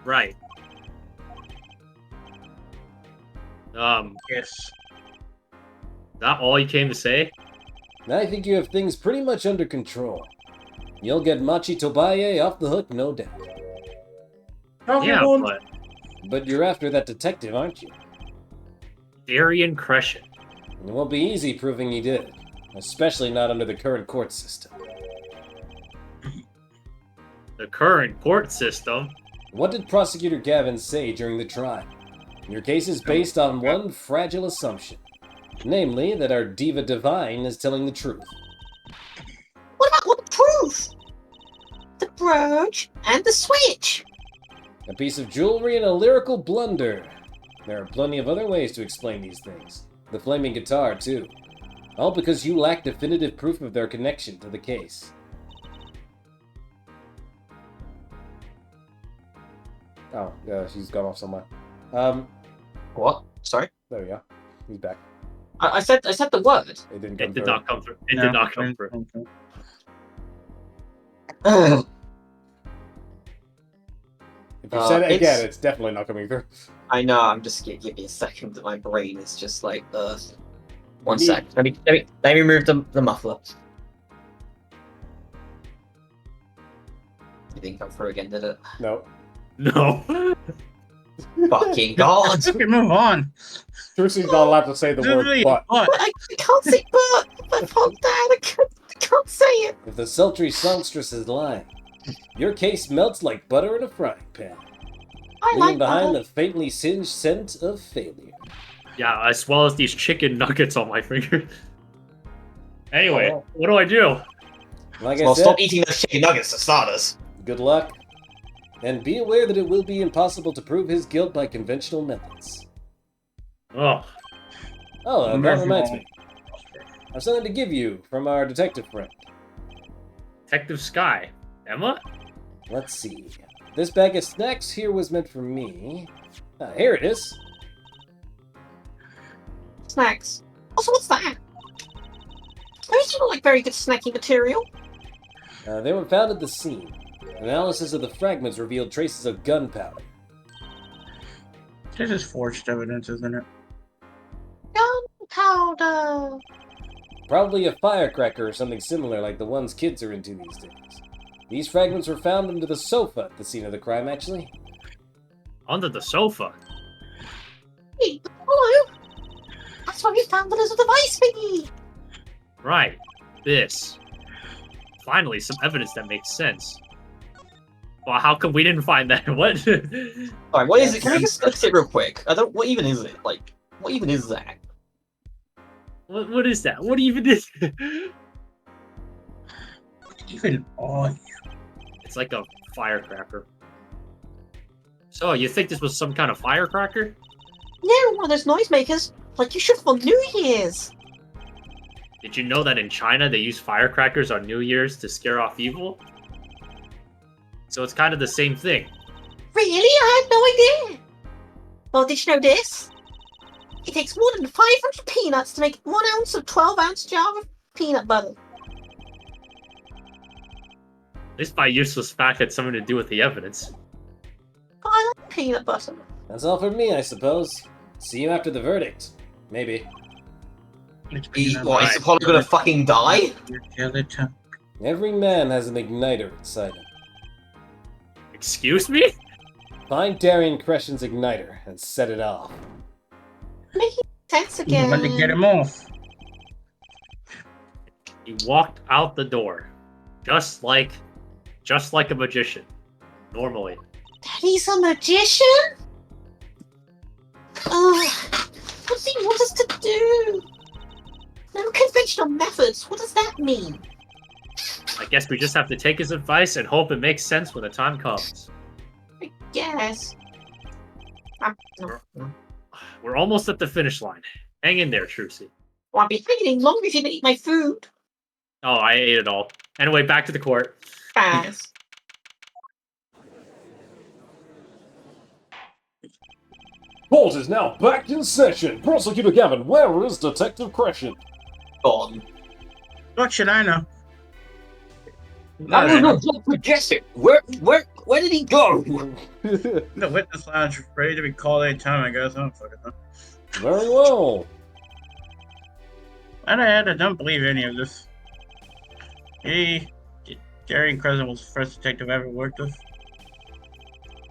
Right. Yes. That all you came to say? I think you have things pretty much under control. You'll get Machi Tobaye off the hook, no doubt. Yeah, but But you're after that detective, aren't you? Darian Crescent. It won't be easy proving he did, especially not under the current court system. The current court system. What did Prosecutor Gavin say during the trial? Your case is based on one fragile assumption, namely that our Diva Divine is telling the truth. What about all the proof? The brooch and the switch. A piece of jewelry and a lyrical blunder. There are plenty of other ways to explain these things. The flaming guitar, too. All because you lack definitive proof of their connection to the case. Oh, yeah, she's gone off somewhere. What? Sorry? There we go. He's back. I said the word. It didn't come It did through. not come through. It did not come through. If you said it it's- again, it's definitely not coming through. I know, I'm just gonna give me a second. My brain is just like, One Indeed. sec. Let me remove the muffler. It didn't come through again, did it? No. No. Fucking god! Okay, move on. Trucy's not allowed to say the word Literally, but. But I can't say but. My fault, Dad. I can't say it. If the sultry songstress is lying, your case melts like butter in a frying pan, I leaving like behind that. the faintly singed scent of failure. Yeah, as well as these chicken nuggets on my finger. Anyway, Oh. what do I do? Like I Well, said, stop eating those chicken nuggets for starters. good luck. And be aware that it will be impossible to prove his guilt by conventional methods. Oh, Oh, that reminds me. I've something to give you from our detective friend. Detective Sky. Emma? Let's see. This bag of snacks here was meant for me. Here it is. Snacks. Also, what's that? Those don't look like very good snacking material. They were found at the scene. Analysis of the fragments revealed traces of gunpowder. This is forged evidence, isn't it? Gunpowder. Probably a firecracker or something similar like the ones kids are into these days. These fragments were found under the sofa at the scene of the crime, actually. Under the sofa. Hey, hello. That's why we found the little device thingy. Right. This. Finally, some evidence that makes sense. Well, how come we didn't find that? What? Alright, what is it? Can we just look at it real quick? What even is it? Like, what even is that? what is that? What even is it? Even all It's like a firecracker. So, you think this was some kind of firecracker? No, one of those noisemakers. Like you should for New Year's. Did you know that in China they use firecrackers on New Year's to scare off evil? So it's kind of the same thing. Really? I had no idea. Well, did you know this? It takes more than 500 peanuts to make 1 ounce of 12-ounce jar of peanut butter. At least my useless fact had something to do with the evidence. I like peanut butter. That's all for me, I suppose. See you after the verdict. Maybe. What, is Apollo gonna fucking die? Every man has an igniter inside him. Excuse me? Find Darian Crescent's igniter and set it off. Making sense You again. want to get him off. He walked out the door. Just like a magician. Normally. Daddy's a magician? What does he want us to do? No conventional methods. What does that mean? I guess we just have to take his advice and hope it makes sense when the time comes. I guess. No. We're almost at the finish line. Hang in there, Trucy. Well, I'll be hanging longer if you didn't eat my food. Oh, I ate it all. Anyway, back to the court. Pass. Court is now back in session. Prosecutor Gavin, where is Detective Crescent? Gone. What should I know? No, don't forget it. Where did he go? The witness lounge ready to be called any time, I guess. I don't fucking know. Very well. I don't believe any of this. Darian Crescent was the first detective I ever worked with.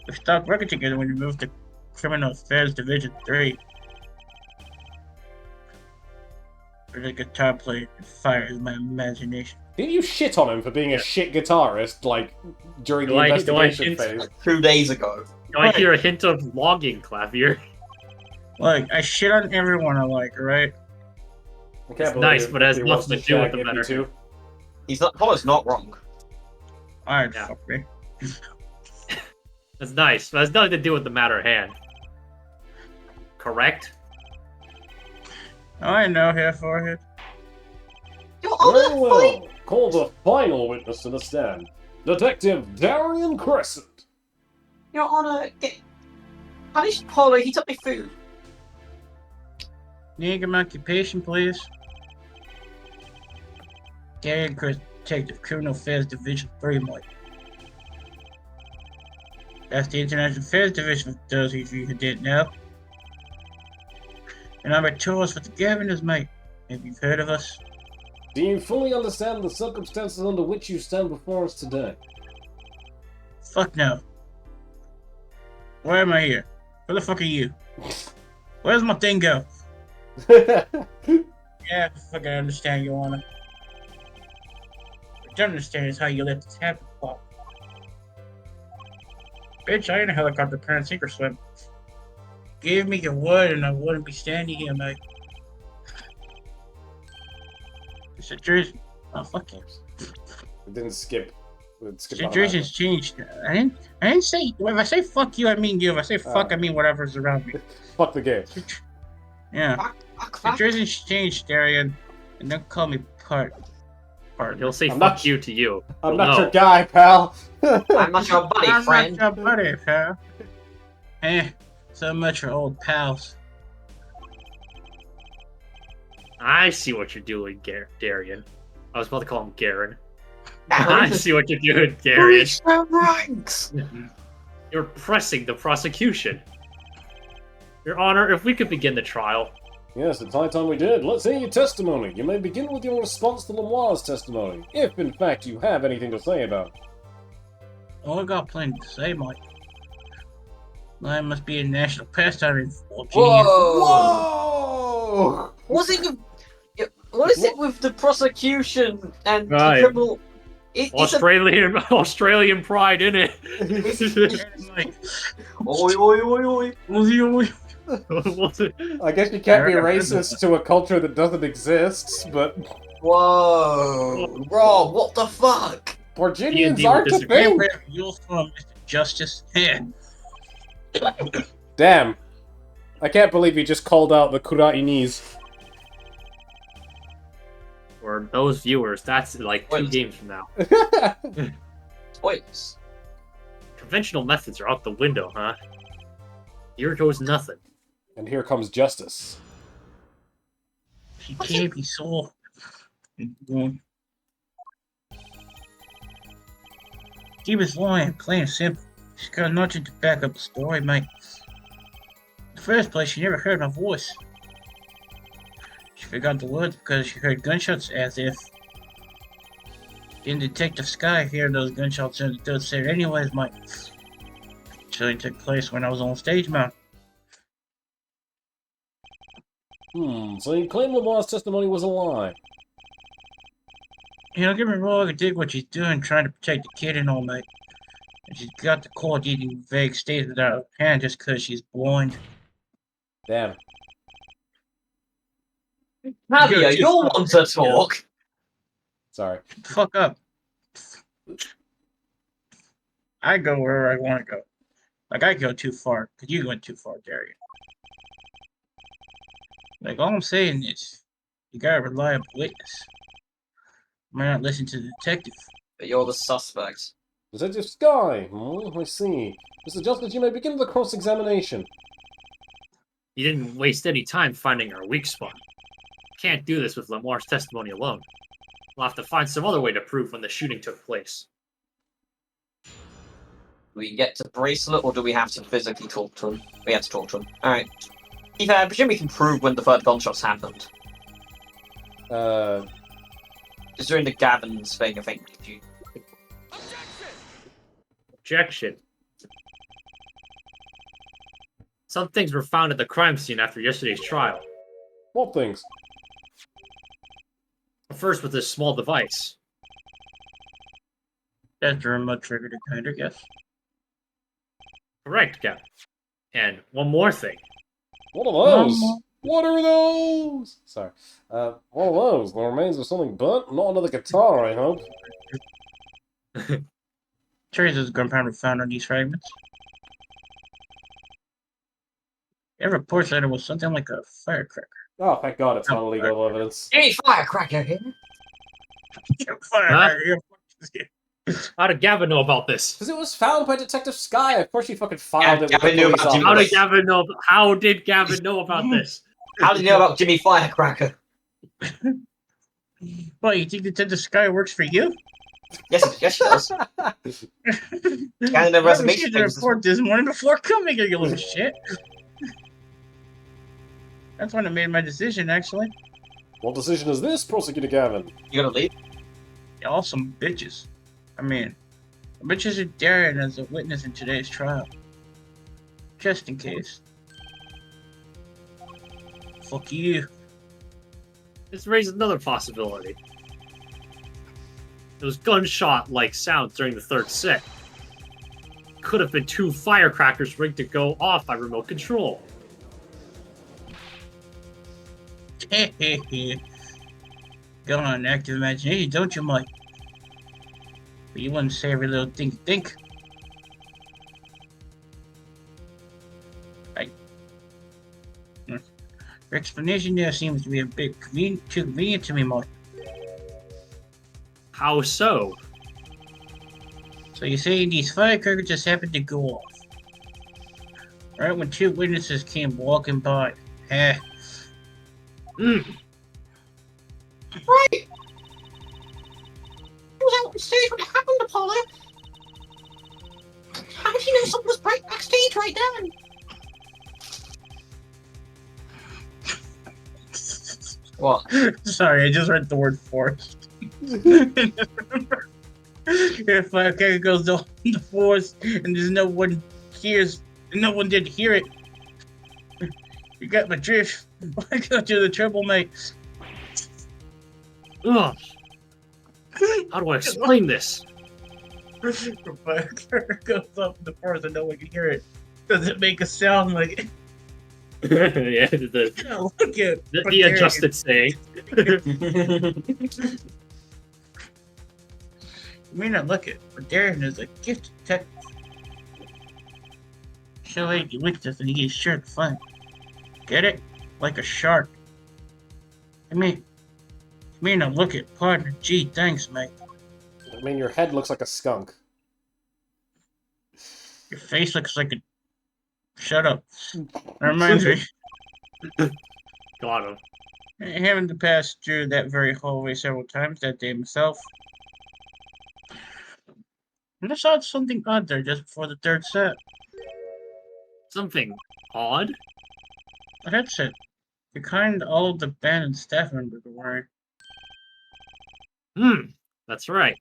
We stopped working together when we moved to Criminal Affairs Division 3. Where the guitar player fires my imagination. Did you shit on him for being a shit guitarist, like, during the Do I investigation hint? phase? Like 2 days ago. Do I hear a hint of logging, Clavier? Look, I shit on everyone I like, right? I can't It's nice, believe but it has he wants nothing to to do with shag the Ippy matter. too. He's not. Paul's not wrong. Alright, Yeah. fuck me. That's nice, but it has nothing to do with the matter at hand. Correct? Oh, I know, here for it. Your Very Honor, well. Call the final witness to the stand. Detective Darian Crescent. Your Honor, get punished Polo. He took my food. Name of occupation, please. Darian Crescent, Detective, Criminal Affairs Division 3, Mike. That's the International Affairs Division, for those of you who didn't know. And number 2 is for the governors, mate. Maybe you've heard of us. Do you fully understand the circumstances under which you stand before us today? Fuck no. Why am I here? Where the fuck are you? Where's my thing go? Yeah, fuck, I understand, Your Honor. What I don't understand is how you let this happen, Pop. Bitch, I ain't a helicopter parent sink or swim. Give me your word and I wouldn't be standing here, mate. Situation. Oh, fuck you. It didn't skip. It skipped Situation's changed. I didn't say. If I say fuck you, I mean you. If I say fuck, I mean whatever's around me. Fuck the game. Yeah. Situation's changed, Darian. And don't call me partner. He'll say I'm fuck not- you to you. I'm Well, not no. your guy, pal. I'm not your buddy, I'm friend. not your buddy, pal. So much for old pals. I see what you're doing, Darian. I was about to call him Garen. I see what you're doing, Darian. Reach the ranks. You're pressing the prosecution. Your Honor, if we could begin the trial. Yes, it's high time we did. Let's hear your testimony. You may begin with your response to Lemoire's testimony, if in fact you have anything to say about it. Oh, I got plenty to say, Mike. Lion must be a national pastime in Virginia. Whoa! Whoa! What is it with the prosecution and Right. the criminal? It's a Australian pride, innit? Like, oi oi oi oi. What's it? I guess you can't be racist to a culture that doesn't exist, but Whoa, Rob, what the fuck? Virginians D&D would aren't a disagree. thing. You'll from Mr. Justice. Yeah. Damn. I can't believe he just called out the Kurainis. For those viewers, that's like 2 Wait. games from now. Wait. Conventional methods are out the window, huh? Here goes nothing. And here comes justice. She can't be so. Keep his line plain and simple. She's got nothing to back up the story, mate. In the first place, she never heard my voice. She forgot the words because she heard gunshots as if. In Detective Sky, hearing those gunshots in the third set anyways, mate. Shooting took place when I was on stage mount. So you claim Lemoire's testimony was a lie. You know, get me wrong, I dig what she's doing, trying to protect the kid and all, mate. And she's got the court eating vague statements out of hand just because she's blind. Damn. Nadia, you're one to talk. Sorry. Fuck up. I go wherever I want to go. Like, I go too far, because you went too far, Darian. Like, all I'm saying is, you got a reliable witness. Might not listen to the detective. But you're the suspect. Detective Sky. I see. Mr. Justice, you may begin the cross-examination. You didn't waste any time finding our weak spot. Can't do this with Lamar's testimony alone. We'll have to find some other way to prove when the shooting took place. Do we get to bracelet, or do we have to physically talk to him? We have to talk to him. Alright. Ethan, I presume we can prove when the third gunshots happened. Just during the Gavin's thing, I think. Did you... Objection. Some things were found at the crime scene after yesterday's trial. What things? First with this small device. That's a remote trigger igniter, yes. Correct, Gavin. And one more thing. What are those? Mama. What are those? Sorry. What are those? The remains of something burnt? Not another guitar, I hope. Traces of gunpowder found on these fragments. It reports that it was something like a firecracker. Oh, thank God it's not illegal evidence. Hey, firecracker here! Firecracker. How did Gavin know about this? Because it was found by Detective Sky. Of course she fucking filed Yeah, it with Gavin the knew police about Jimmy. office. How did Gavin know about this? How did you know about Jimmy Firecracker? What, you think Detective Sky works for you? Yes, yes, she does. I Canada reservation received the papers. report this morning before coming here, you little shit. That's when I made my decision, actually. What decision is this, Prosecutor Gavin? You gonna leave? Y'all some bitches. I mean, the bitches are Darren as a witness in today's trial. Just in case. Fuck you. This raises another possibility. Those gunshot-like sounds during the third set could have been two firecrackers rigged to go off by remote control. Go on, active imagination, don't you, Mike? But you wouldn't say every little think. Your explanation there seems to be a bit too convenient to me, Mike. How so? So you're saying these firecrackers just happened to go off? Right when two witnesses came walking by. Mm. Right. He was out on stage when it happened, Apollo. How did he know something was backstage right then? What? Sorry, I just read the word forced. If firecracker goes on the force and there's no one hears, and no one did hear it. You got my drift. I got you the trouble, mate. Ugh. How do I explain this? The firecracker goes up in the force and no one can hear it. Does it make a sound like it? Yeah, the Look at the adjusted saying. You may not look it, but Darren is a gifted detective. Show ain't you licked us and he gets sure to find. Get it? Like a shark. I mean, you may not look it, partner. Gee, thanks, mate. I mean, your head looks like a skunk. Your face looks like a... Shut up. That reminds me. Got him. Having to pass through that very hallway several times that day myself. I just saw something odd there just before the third set. Something odd? A headset. The kind all of the band and staff members were wearing. That's right.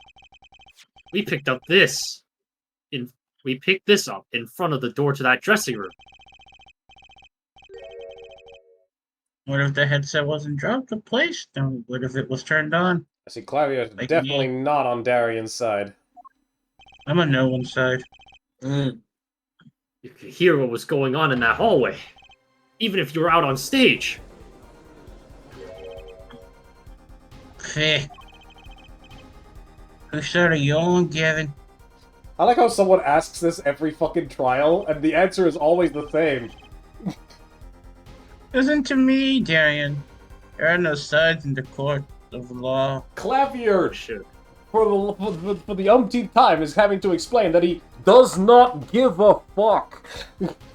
We picked this up in front of the door to that dressing room. What if the headset wasn't dropped or placed? Then what if it was turned on? I see Clavio's Like definitely not on Darian's side. I'm on no one's side. You could hear what was going on in that hallway, even if you were out on stage. Heh. Who started yelling, Gavin? I like how someone asks this every fucking trial, and the answer is always the same. Listen to me, Darian. There are no sides in the court of law. Clavier, Shit. for the umpteenth time, is having to explain that he does not give a fuck.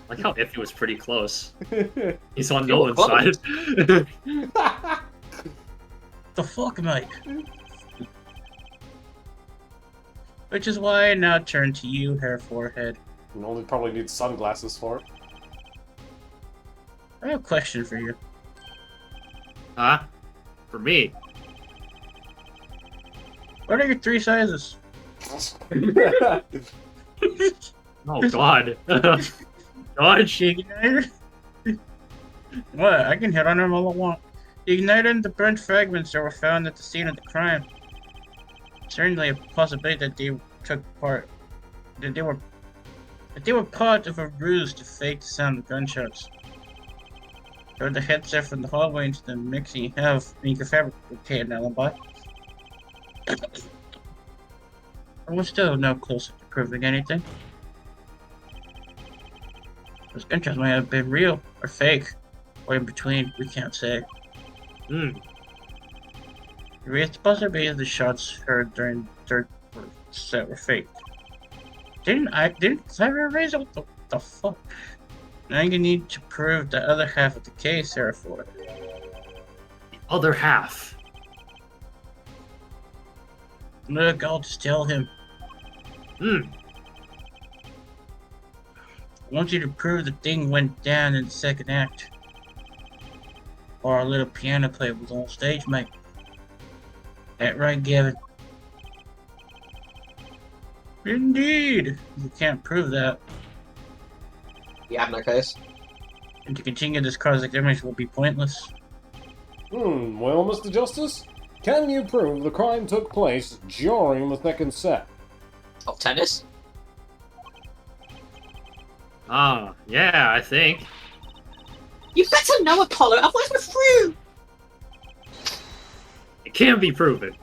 Like how Iffy was pretty close. He's on You were Nolan's side. The fuck, Mike? Which is why I now turn to you, Hair Forehead. You only probably need sunglasses for it. I have a question for you. Huh? For me. What are your 3 sizes? Oh god. Dodge. The igniter? What? I can hit on them all I want. The igniter and the burnt fragments that were found at the scene of the crime. Certainly a possibility that they took part. That they were part of a ruse to fake the sound of gunshots. Or the headset from the hallway into the mixing you have, and you can fabricate an alibi. And we're still no closer to proving anything. Those gunshots might have been real, or fake, or in between, we can't say. Hmm. It's the possibility the shots heard during the third set were fake. Didn't Clever raise it? What the fuck? Now you need to prove the other half of the case, therefore. The other half. Look, I'll just tell him. Hmm. I want you to prove the thing went down in the second act. Or our little piano player was on stage, mate. That right, Gavin? Indeed! You can't prove that. You have no case. And to continue this cosmic image will be pointless. Well, Mr. Justice, can you prove the crime took place during the second set? Of tennis? Ah, yeah, I think. You better know, Apollo, otherwise we're through! It can be proven.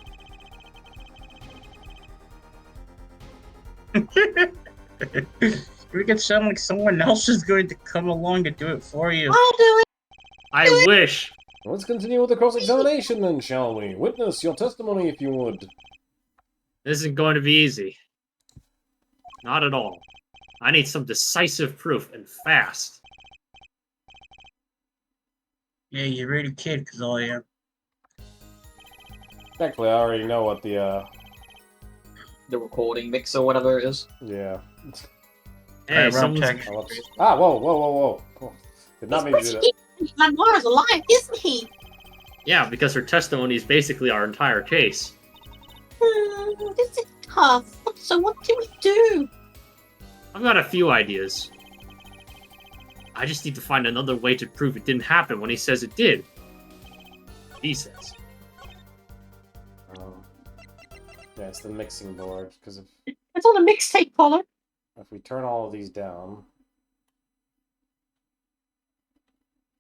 We could sound like someone else is going to come along and do it for you. I'll do it! I wish. Let's continue with the cross-examination then, shall we? Witness your testimony if you would. This isn't going to be easy. Not at all. I need some decisive proof, and fast. Yeah, you really kid, because all I am. Actually, I already know what the, The recording mix or whatever it is. yeah. Hey, Rob, someone's... check. Ah, whoa. Oh, did not mean to do that. Lenoir's alive, isn't he? Yeah, because her testimony is basically our entire case. This is tough. So what do we do? I've got a few ideas. I just need to find another way to prove it didn't happen when he says it did. He says. Yeah, it's the mixing board, because It's on a mixtape, Apollo. if we turn all of these down...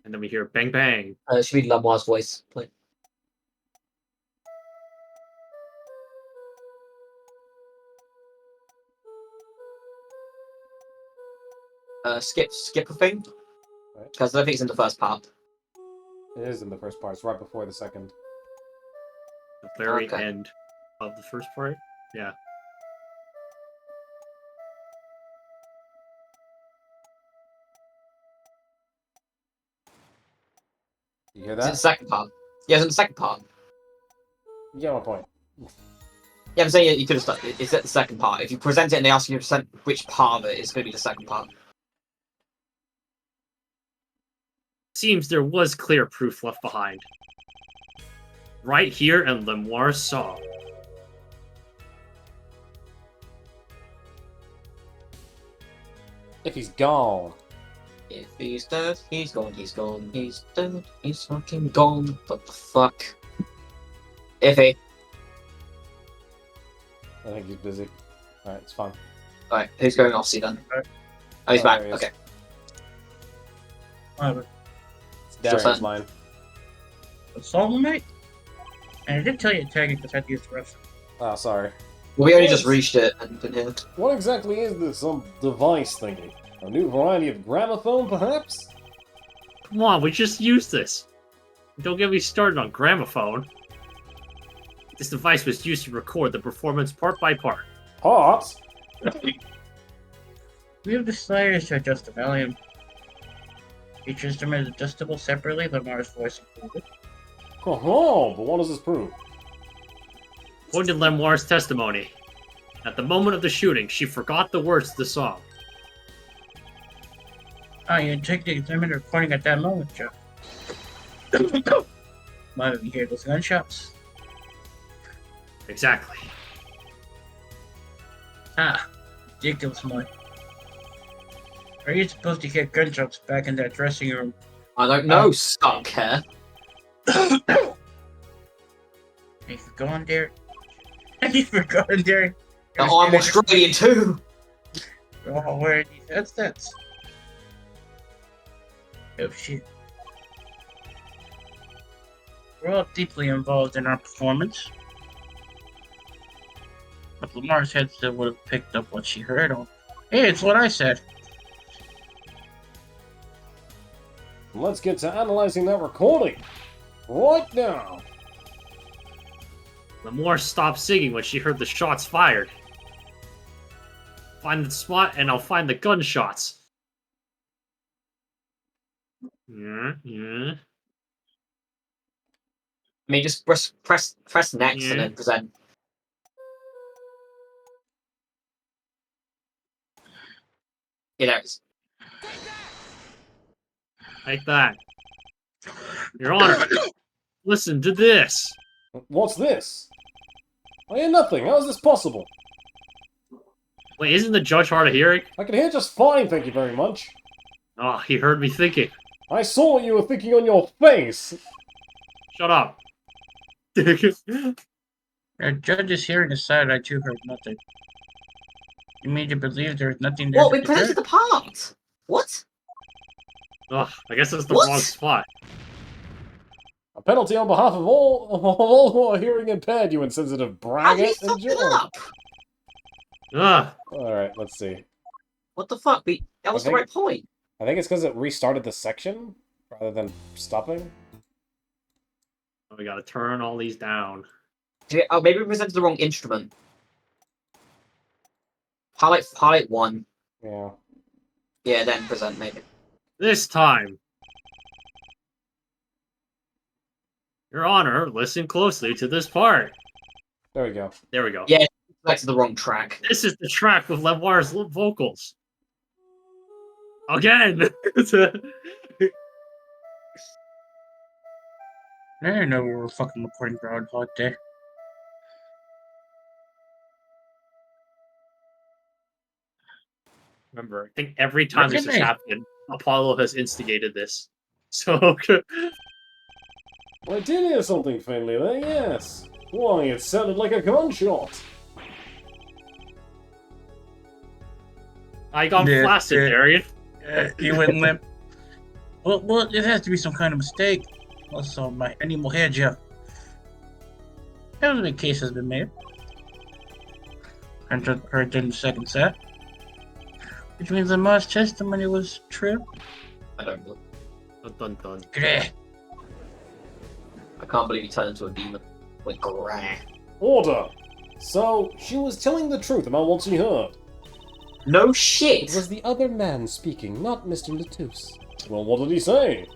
And then we hear bang bang. It should be Lenoir's voice. Like, skip a thing. Right. Because I don't think it's in the first part. It is in the first part, it's right before the second. The very Okay. end of the first part. Yeah. You hear It's in the that? second part. Yeah, it's in the second part. You get my point. Yeah, I'm saying you could have started. It's at the second part. If you present it and they ask you to present which part of it, it's going to be the second part. Seems there was clear proof left behind. Right here in Lenoir's song. If he's gone. If he's dead, he's gone, he's gone, he's dead, he's fucking gone. What the fuck? Iffy. I think he's busy. Alright, it's fine. Alright, who's going off, see then? Alright. Oh, he's Oh, back. there he is. Okay. It's Darius' fine. line. Solve mate? And I did tell you to tag it because I had to use the rest. Oh, sorry. We only just reached it and been here. What exactly is this, some device thingy? A new variety of gramophone, perhaps? Come on, we just used this. Don't get me started on gramophone. This device was used to record the performance part by part. Parts? We have decided to adjust the volume. Each instrument is adjustable separately, Lamar's voice included. Oh, but what does this prove? According to Lemoire's testimony, at the moment of the shooting, she forgot the words to the song. Oh, you take the examiner recording at that moment, Joe. Why did we hear those gunshots? Exactly. Ah, ridiculous, Mike. Are you supposed to hear gunshots back in that dressing room? I don't know, skunk hair. Have you gone there? Have you forgotten there? I'm Australian too. We're all wearing these headsets. Oh shit. We're all deeply involved in our performance. But Lamar's headset would have picked up what she heard on. Hey, it's what I said. Let's get to analyzing that recording. Right now. Lemoire stopped singing when she heard the shots fired. Find the spot and I'll find the gunshots. Yeah. I mean, just press next and then present. Yeah, there it is. Like that. Your Honor, listen to this. What's this? I hear nothing. How is this possible? Wait, isn't the judge hard of hearing? I can hear just fine, thank you very much. Oh, he heard me thinking. I saw what you were thinking on your face. Shut up. The judge's hearing decided I too heard nothing. You made you believe there was nothing there. What? We presented the part. What? Ugh, I guess that's the What? wrong spot. A penalty on behalf of all who are hearing impaired, you insensitive How did braggart he and fuck it John. up? Ugh. Alright, let's see. What the fuck? That was the Okay. right point. I think it's because it restarted the section rather than stopping. We gotta turn all these down. Oh, maybe we presented the wrong instrument. Highlight 1. Yeah. Yeah, then present maybe. This time. Your Honor, listen closely to this part. There we go. There we go. Yeah. Back to the wrong track. This is the track with Lemoire's vocals. Again! I didn't know we were fucking recording Groundhog Day. Remember, I think every time this has Really? happened, Apollo has instigated this. So, Well, I did hear something faintly there, yes. Why, it sounded like a gunshot. I got Yeah, flaccid, yeah. Darian. You went limp. Well, it has to be some kind of mistake. Also, my animal head, yeah. Evident case has been made. Heard in the second set. Which means Lamar's testimony was true. I don't know. Dun dun dun. Greh. I can't believe he turned into a demon. Like, grah. Order! So, she was telling the truth about what she heard. No It shit! was the other man speaking, not Mr. Latouche. Well, what did he say?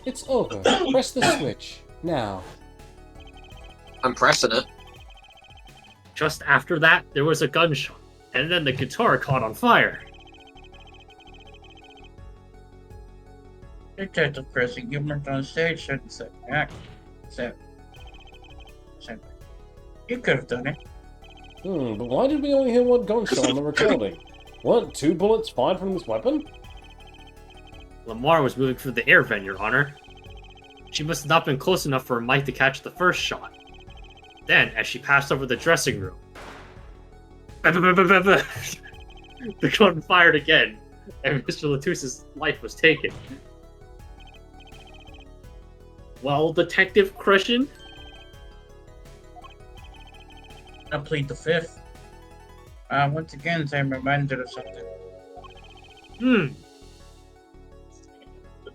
It's over. Press the switch. Now. I'm pressing it. Just after that, there was a gunshot, and then the guitar caught on fire. Detective pressing you went on stage certain second act. So, you could have done it. But why did we only hear one gunshot on the recording? Weren't 2 bullets fired from this weapon? Lamar was moving through the air vent, Your Honor. She must have not been close enough for her mic to catch the first shot. Then, as she passed over the dressing room, the gun fired again, and Mr. Latouche's life was taken. Well, Detective Christian, I plead the fifth. Once again, I'm reminded of something.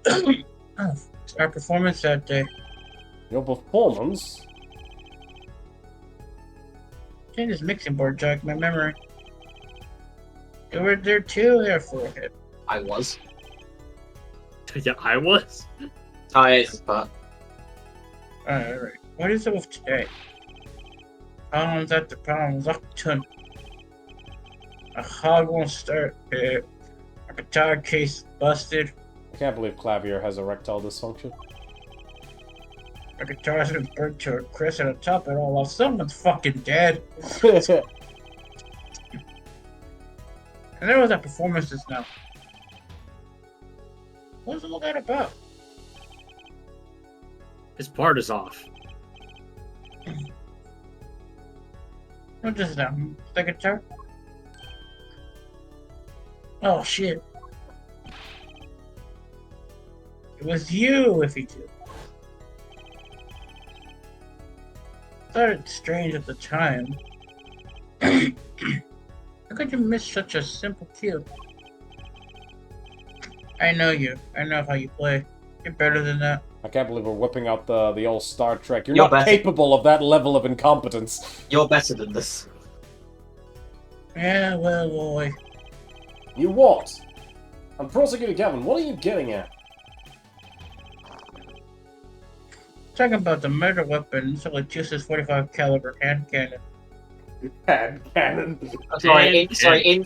Oh, our performance that day. Your performance? Change this mixing board jogged my memory. You were there too, therefore. I was. Yeah, I was. But Alright. What is it with today? Problems after problems up to a hog won't start. A guitar case busted. I can't believe Clavier has erectile dysfunction. A guitar's been burnt to a crisp, and on top of it all, while someone's fucking dead. And there was that performance just now. What was all that about? His part is off. What just now? The guitar? Oh shit. It was you, if he did. Thought it strange at the time. How could you miss such a simple cue? I know you. I know how you play. You're better than that. I can't believe we're whipping out the old Star Trek. You're You're not better. capable of that level of incompetence. you're better than this. Yeah, well, boy. You what? I'm Prosecutor Gavin, what are you getting at? Talking about the murder weapon, so like Juice's 45 caliber hand cannon. Hand cannon.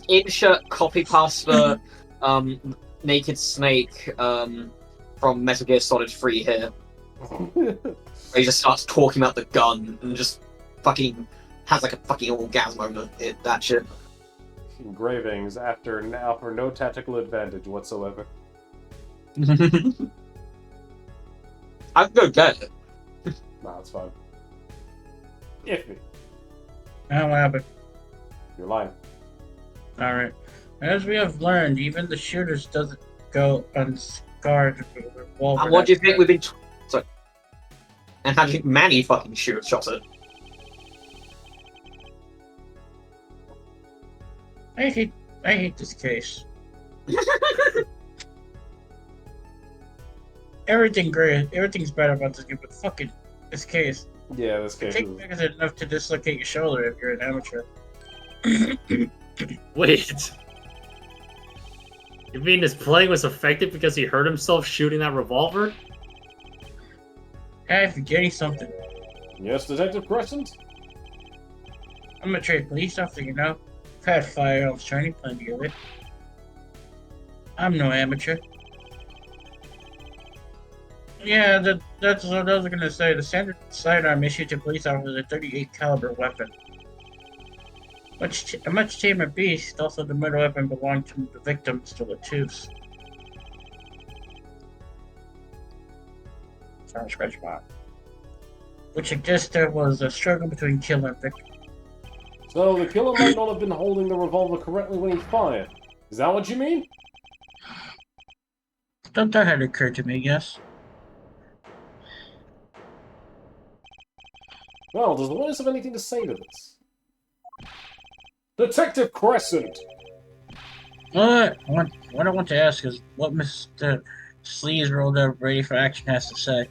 Insert copy pasta Naked Snake from Metal Gear Solid 3 here. Where he just starts talking about the gun and just fucking has like a fucking orgasm over it, that shit. Engravings after now for no tactical advantage whatsoever. I can go get it. Nah, it's fine. Iffy. Now what happened? You're lying. Alright. As we have learned, even the shooters doesn't go unscarred with a revolver. And what do you that think we've been... Sorry. And how do you think Manny fucking shot it? I hate this case. Everything's bad about this game, but fucking this case. Yeah, this It case takes is... seconds enough to dislocate your shoulder if you're an amateur. Wait. You mean his playing was effective because he hurt himself shooting that revolver? Hey, forgetting something. Yes, Detective Crescent? I'm a trained police officer, you know. I've had firearms training, plenty of it. I'm no amateur. Yeah, that's what I was gonna say. The standard sidearm issued to police officers is a 38 caliber weapon. A much tamer beast. Also, the murder weapon belonged to the victim, still a tooth. Sorry, scratch mark. Which suggests there was a struggle between killer and victim. So the killer might not have been holding the revolver correctly when he fired. Is that what you mean? That had occurred to me, yes. Well, does the witness have anything to say to this? Detective Crescent! What I want to ask is what Mr. Sleeves rolled up ready for action has to say.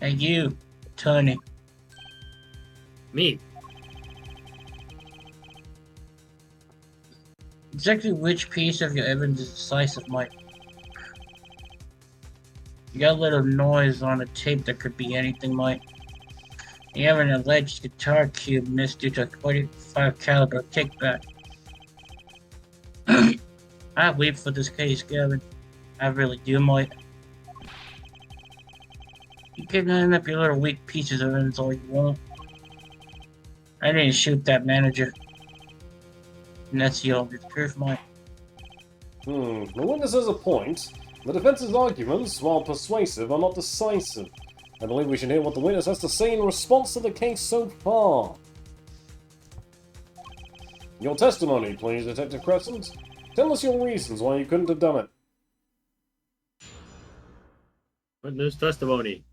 And you, Tony. Me. Exactly which piece of your evidence is decisive, Mike? You got a little noise on a tape that could be anything, Mike. You have an alleged guitar cube missed due to a 45 caliber kickback. I wait for this case, Gavin. I really do, Mike. You can line up your little weak pieces of evidence all you want. I didn't shoot that manager. And that's the only proof, Mike. The witness has a point. The defense's arguments, while persuasive, are not decisive. I believe we should hear what the witness has to say in response to the case so far. Your testimony, please, Detective Crescent. Tell us your reasons why you couldn't have done it. Witness testimony.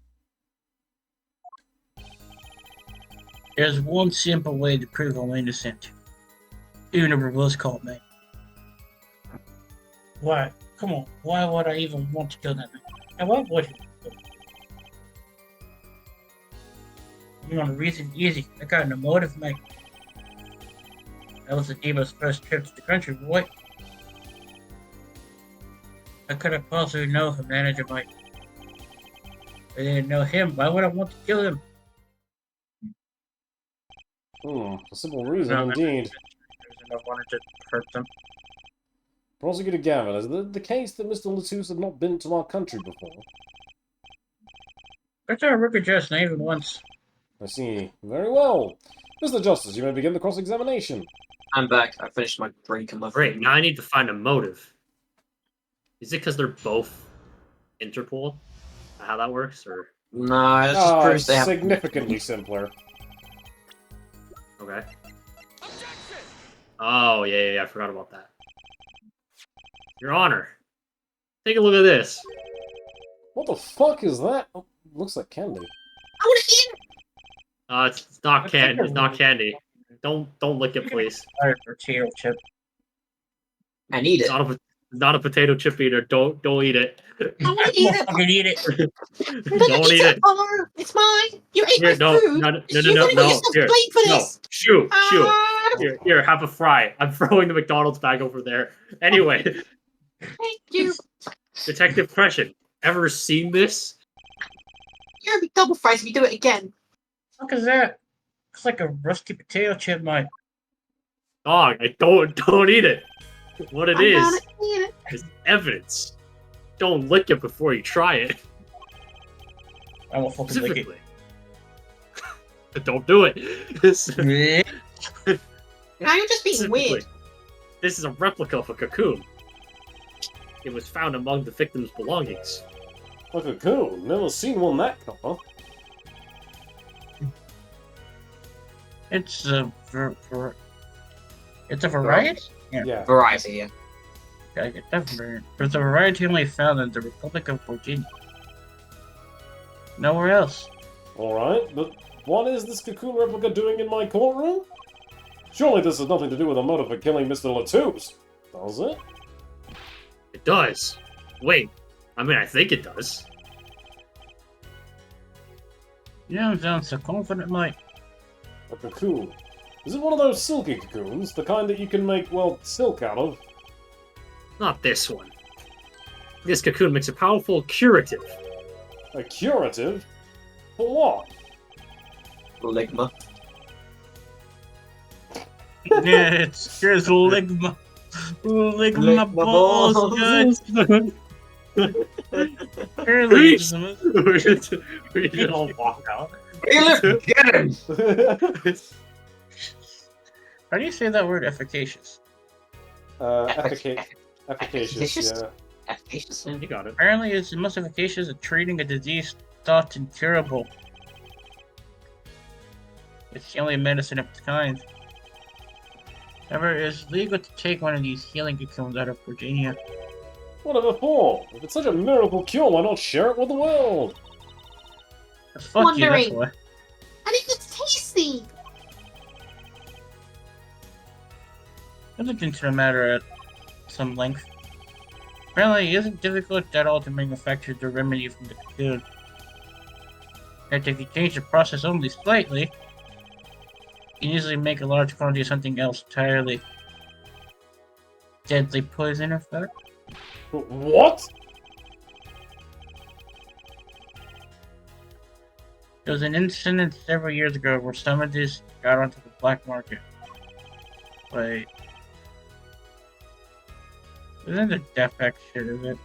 There's one simple way to prove I'm innocent. Even if it was called, man. Why? Come on. Why would I even want to kill that man? And why would you? You want a reason? Easy. I got an emotive, mate. That was the demon's first trip to the country, boy. I could have possibly known the manager might. I didn't know him. Why would I want to kill him? A simple reason, indeed. I wanted to hurt them. Prosecutor Gavin, is the case that Mr. Latus had not been to our country before? I saw Rooker just not even once. I see. Very well. Mr. Justice, you may begin the cross-examination. I'm back. I finished my drink and left. Great. Now I need to find a motive. Is it because they're both Interpol? How that works, or No, it just proves they have. Significantly simpler. okay? Oh yeah, I forgot about that. Your Honor, take a look at this. What the fuck is that? Oh, looks like candy. I want to eat. It's not candy. It's not candy. Don't lick it, please. Alright, potato chip. And eat It's it. not a potato chip eater. Don't eat it. I want to eat it. I can eat it. Don't eat it. Oh, it's mine. You ate Here, my no, food. no. You're gonna get yourself Here, blamed for no. this. Shoot. Ah, Here, have a fry. I'm throwing the McDonald's bag over there. Anyway, thank you. Detective Crescent, ever seen this? You're gonna be double fries if you do it again. What is that? It's like a rusty potato chip, mate. Dog, I don't eat it. What it I'm is gonna eat it. is evidence. Don't lick it before you try it. I will fucking lick it. Specifically. Don't do it. Now you're just being Specifically, weird. this is a replica of a cocoon. It was found among the victim's belongings. A cocoon. Never seen one that color. It's a it's a variety? Yeah. Variety, yeah. I get that variant. There's a variety only found in the Republic of Virginia. Nowhere else. Alright, but what is this cocoon replica doing in my courtroom? Surely this has nothing to do with a motive for killing Mr. Latus, does it? It does. Wait, I think it does. You don't sound so confident, mate. A cocoon. Is it one of those silky cocoons? The kind that you can make, well, silk out of? Not this one. This cocoon makes a powerful curative. A curative? For what? Ligma. Yeah, here's Ligma. Ligma balls, good. Here, Please. Ligma. We just all walk out. Hey, look, get him! How do you say that word, efficacious? Efficacious, Efficacious? yeah. Efficacious. You got it. Apparently, it's the most efficacious at treating a disease thought incurable. It's the only medicine of its kind. However, it is legal to take one of these healing cocoons out of Virginia. Whatever for? If it's such a miracle cure, why not share it with the world? Fuck you, that's Wondering. why. I think it's tasty. I looked into the matter at some length. Apparently, it isn't difficult at all to manufacture the remedy from the cocoon. And if you change the process only slightly, you can easily make a large quantity of something else entirely. Deadly poison, in fact. What? There was an incident several years ago where some of this got onto the black market. Wait. Isn't it Def X shit, is it?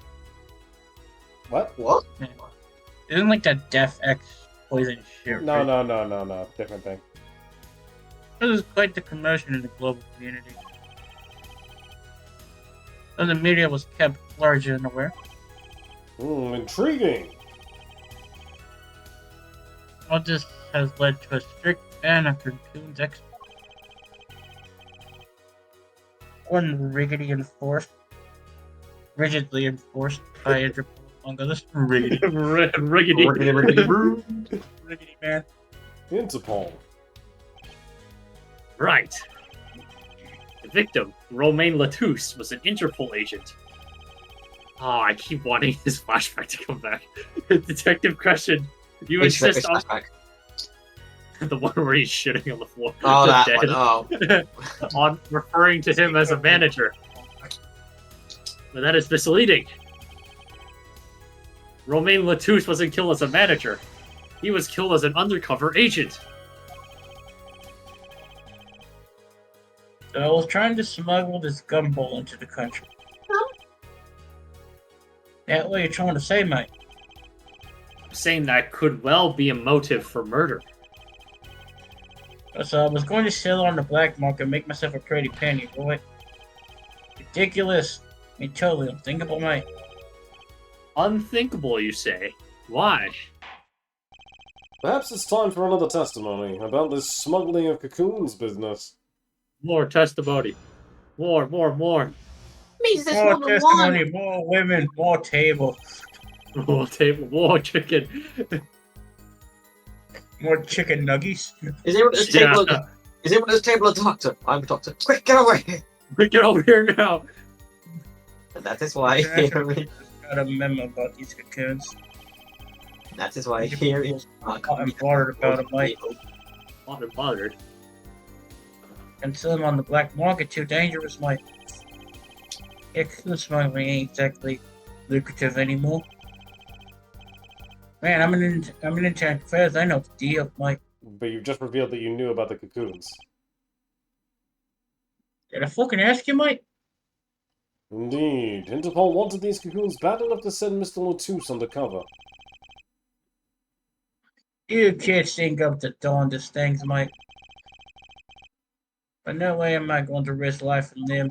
What? What? Isn't like that Def X poison shit, No, right? no. Different thing. It was quite the commotion in the global community. Though the media was kept largely unaware. Intriguing. All this has led to a strict ban on cocoons export. One rigidly enforced by Interpol, among others. Riggedy. Riggedy. Riggedy man. Interpol. Right. The victim, Romain Latouche, was an Interpol agent. Oh, I keep wanting his flashback to come back. Detective question. You insist on Flashback. the one where he's shitting on the floor. Oh, that Dead. one. Oh. On referring to him as a manager. But that is misleading. Romain Latouche wasn't killed as a manager. He was killed as an undercover agent. So I was trying to smuggle this gumball into the country. That what you're trying to say, mate? I'm saying that could well be a motive for murder. So I was going to sell it on the black market and make myself a pretty penny, boy. Ridiculous. I mean, totally unthinkable, mate. Unthinkable, you say? Why? Perhaps it's time for another testimony about this smuggling of cocoons business. More testimony. More. Means there's More more than one. testimony, more women, more table, More table, more chicken. more chicken nuggies. Is anyone at this Yeah. table? Is anyone at this table a doctor? I'm a doctor. Quick, get away! Get over here now. And that is why Got a memo about these cocoons. that is why here is I'm bothered about it, mate. Bothered. And sell them on the black market, too dangerous, mate. Yeah, cocoon smuggling ain't exactly lucrative anymore. Man, I'm an intern affairs. I know the deal, mate. But you've just revealed that you knew about the cocoons. Did I fucking ask you, mate? Indeed. Interpol wanted these cocoons bad enough to send Mr. Latouche undercover. You kids think up the darndest things, mate. But no way am I going to risk life and limb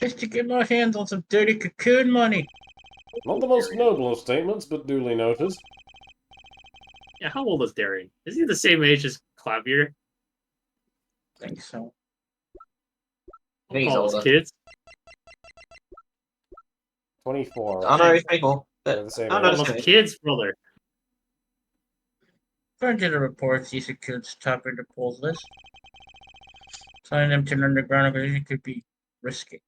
just to get my hands on some dirty cocoon money. Not the most noble of statements, but duly noted. Yeah, how old is Darian? Is he the same age as Clavier? I think so. I think he's All his older. kids? 24. Oh no, he's 24. They're the same Oh, age. no, All that's his okay. kids, brother. According to the reports, these cocoons top Interpol's list. Signing them to an underground organization could be risky.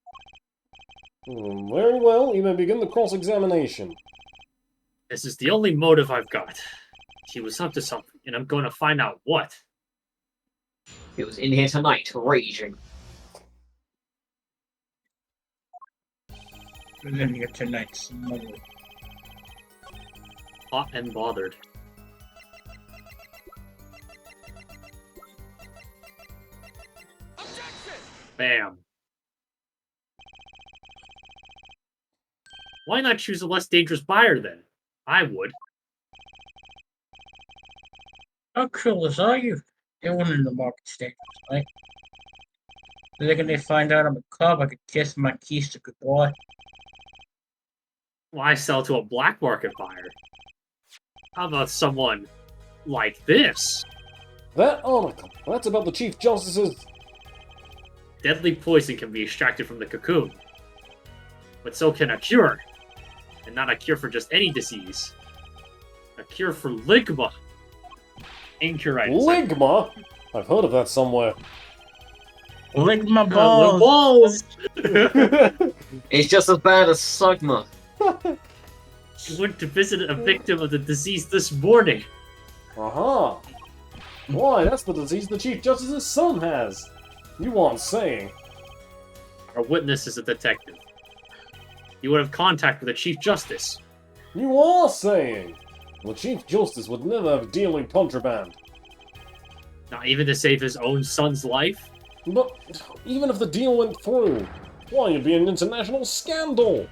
Very well, you may begin the cross-examination. This is the only motive I've got. He was up to something, and I'm going to find out what. He was in here tonight, raging. Who's in here tonight? Smuggling. Hot and bothered. Bam. Why not choose a less dangerous buyer then? I would. How clueless are you? They weren't in the market statements, right? The second they find out I'm a club, I could kiss my keys to goodbye. Why sell to a black market buyer? How about someone like this? That article, that's about the Chief Justice's... Deadly poison can be extracted from the cocoon. But so can a cure. And not a cure for just any disease. A cure for ligma. Incuritis. Ligma? I've heard of that somewhere. Lick my The balls! balls! It's just as bad as Sugma. I went to visit a victim of the disease this morning. Aha! Why, that's the disease the Chief Justice's son has! You aren't saying. Our witness is a detective. He would have contact with the Chief Justice. You are saying! The Chief Justice would never have dealing contraband. Not even to save his own son's life? But even if the deal went through, why, it'd be an international scandal!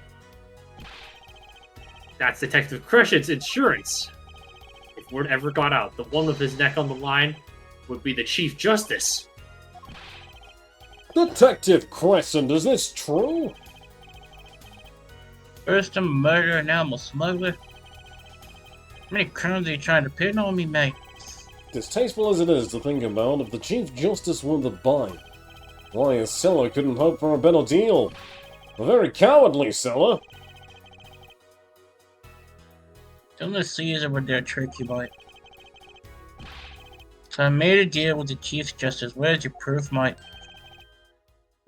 That's Detective Crescent's insurance. If word ever got out, the one with his neck on the line would be the Chief Justice. Detective Crescent, is this true? First I'm a murderer and now I'm a smuggler. How many crimes are you trying to pin on me, mate? Distasteful as it is to think about, if the Chief Justice were the buy, why, a seller couldn't hope for a better deal. A very cowardly seller. Don't let Caesar with their tricky, mate. So I made a deal with the Chief Justice. Where's your proof, mate?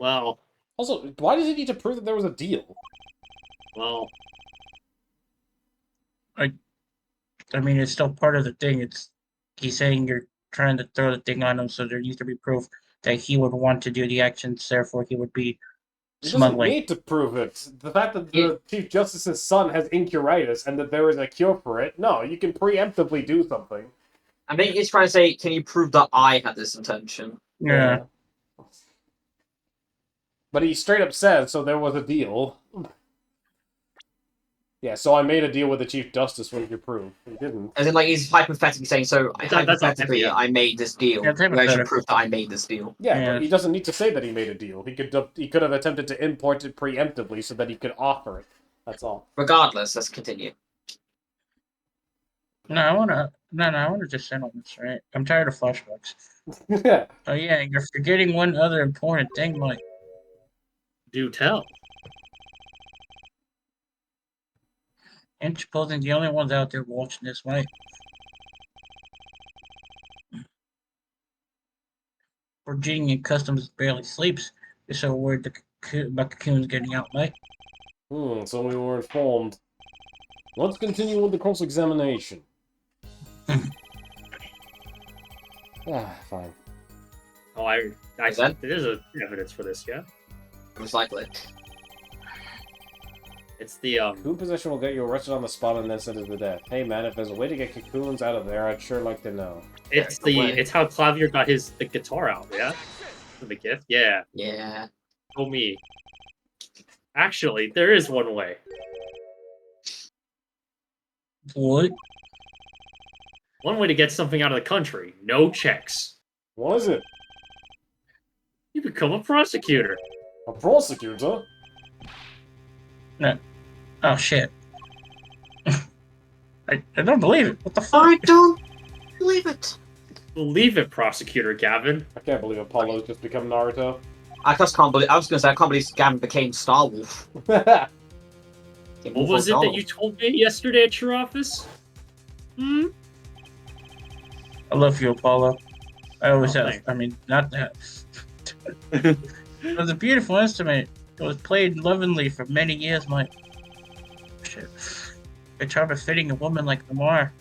Well, Also, why does he need to prove that there was a deal? well, I mean, it's still part of the thing. He's saying you're trying to throw the thing on him, so there needs to be proof that he would want to do the actions. Therefore, he would be He doesn't smuggling. need to prove it. The fact that the Chief Justice's son has incuritis and that there is a cure for it, no, you can preemptively do something. I think he's trying to say, can you prove that I had this intention? Yeah. But he straight up said, so there was a deal. Yeah, so I made a deal with the Chief Justice when you prove. He didn't. As in, like, he's hypothetically saying, so That's not hypothetically, heavy, yeah. I made this deal. Yeah, it's You actually hypothetical. prove that I made this deal. Yeah, Yeah. but he doesn't need to say that he made a deal. He could have attempted to import it preemptively so that he could offer it. That's all. Regardless, let's continue. I wanna just end on this, right? I'm tired of flashbacks. Oh yeah, you're forgetting one other important thing, Mike. do tell. And supposing the only ones out there watching this, Mike. Virginia Customs barely sleeps. They're so worried about Cocoon's getting out, Mike. So we were informed. Let's continue with the cross-examination. Fine. Oh, I Is that- there's a evidence for this, yeah. Most likely. It's the Cocoon possession will get you arrested on the spot and then sentenced to death. Hey man, if there's a way to get cocoons out of there, I'd sure like to know. it's no way. it's how Clavier got the guitar out, yeah. For the gift, yeah. Yeah. Oh me. Actually, there is one way. What? One way to get something out of the country. No checks. What is it? You become a prosecutor. A prosecutor? Oh shit. I don't believe it. What the fuck? I don't believe it. Believe it, prosecutor Gavin. I can't believe Apollo's just become Naruto. I just can't believe. I was gonna say I can't believe Gavin became Star Wolf. What was it that you told me yesterday at your office? Hmm? I love you, Apollo. I always Oh, have. thanks. I mean, not that. It was a beautiful instrument. It was played lovingly for many years, Mike. Shit. Good job of fitting a woman like Lamar.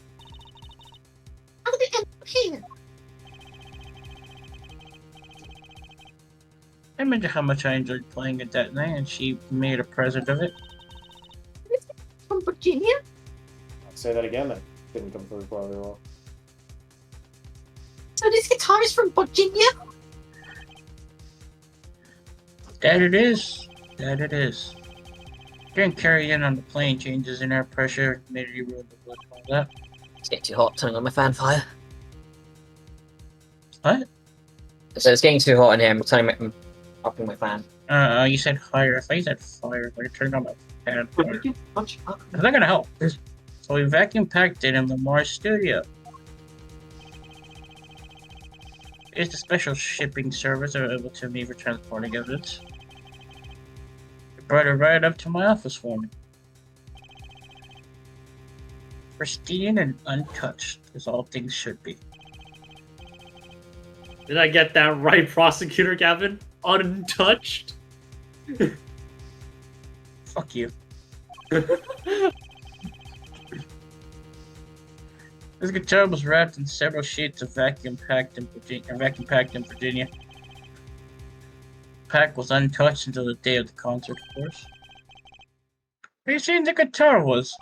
How did it end up here? I mentioned how much I enjoyed playing it that night, and she made a present of it. From Virginia? I'll say that again, that didn't come through quite well. So this guitar is from Virginia? That it is. That it is. Didn't carry in on the plane changes in air pressure, humidity, ruined the blood, and all that. It's getting too hot. Turning on my fan fire. What? So it's getting too hot in here. I'm upping my fan. You said fire. If I said fire, I turned on my fan. Fire. Much up. Is that gonna help? So we vacuum packed it in Lamar's studio. It's a special shipping service available to me for transporting evidence. They brought it right up to my office for me. Pristine and untouched, as all things should be. Did I get that right, prosecutor Gavin? Untouched? Fuck you. This guitar was wrapped in several sheets of vacuum packed in Virginia. Pack was untouched until the day of the concert, of course. Have you seen the guitar was?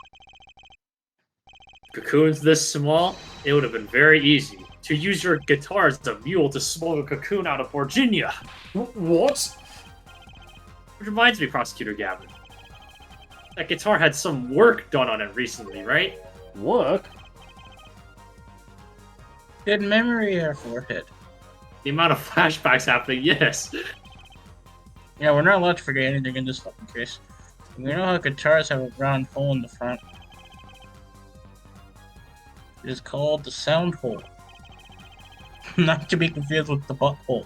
Cocoons this small, it would have been very easy to use your guitar as a mule to smuggle a cocoon out of Virginia. What? Which reminds me, prosecutor Gavin. That guitar had some work done on it recently, right? Work? Good memory there, forehead. The amount of flashbacks happening, yes. Yeah, we're not allowed to forget anything in this fucking case. We know how guitars have a round hole in the front. It is called the sound hole. Not to be confused with the butthole.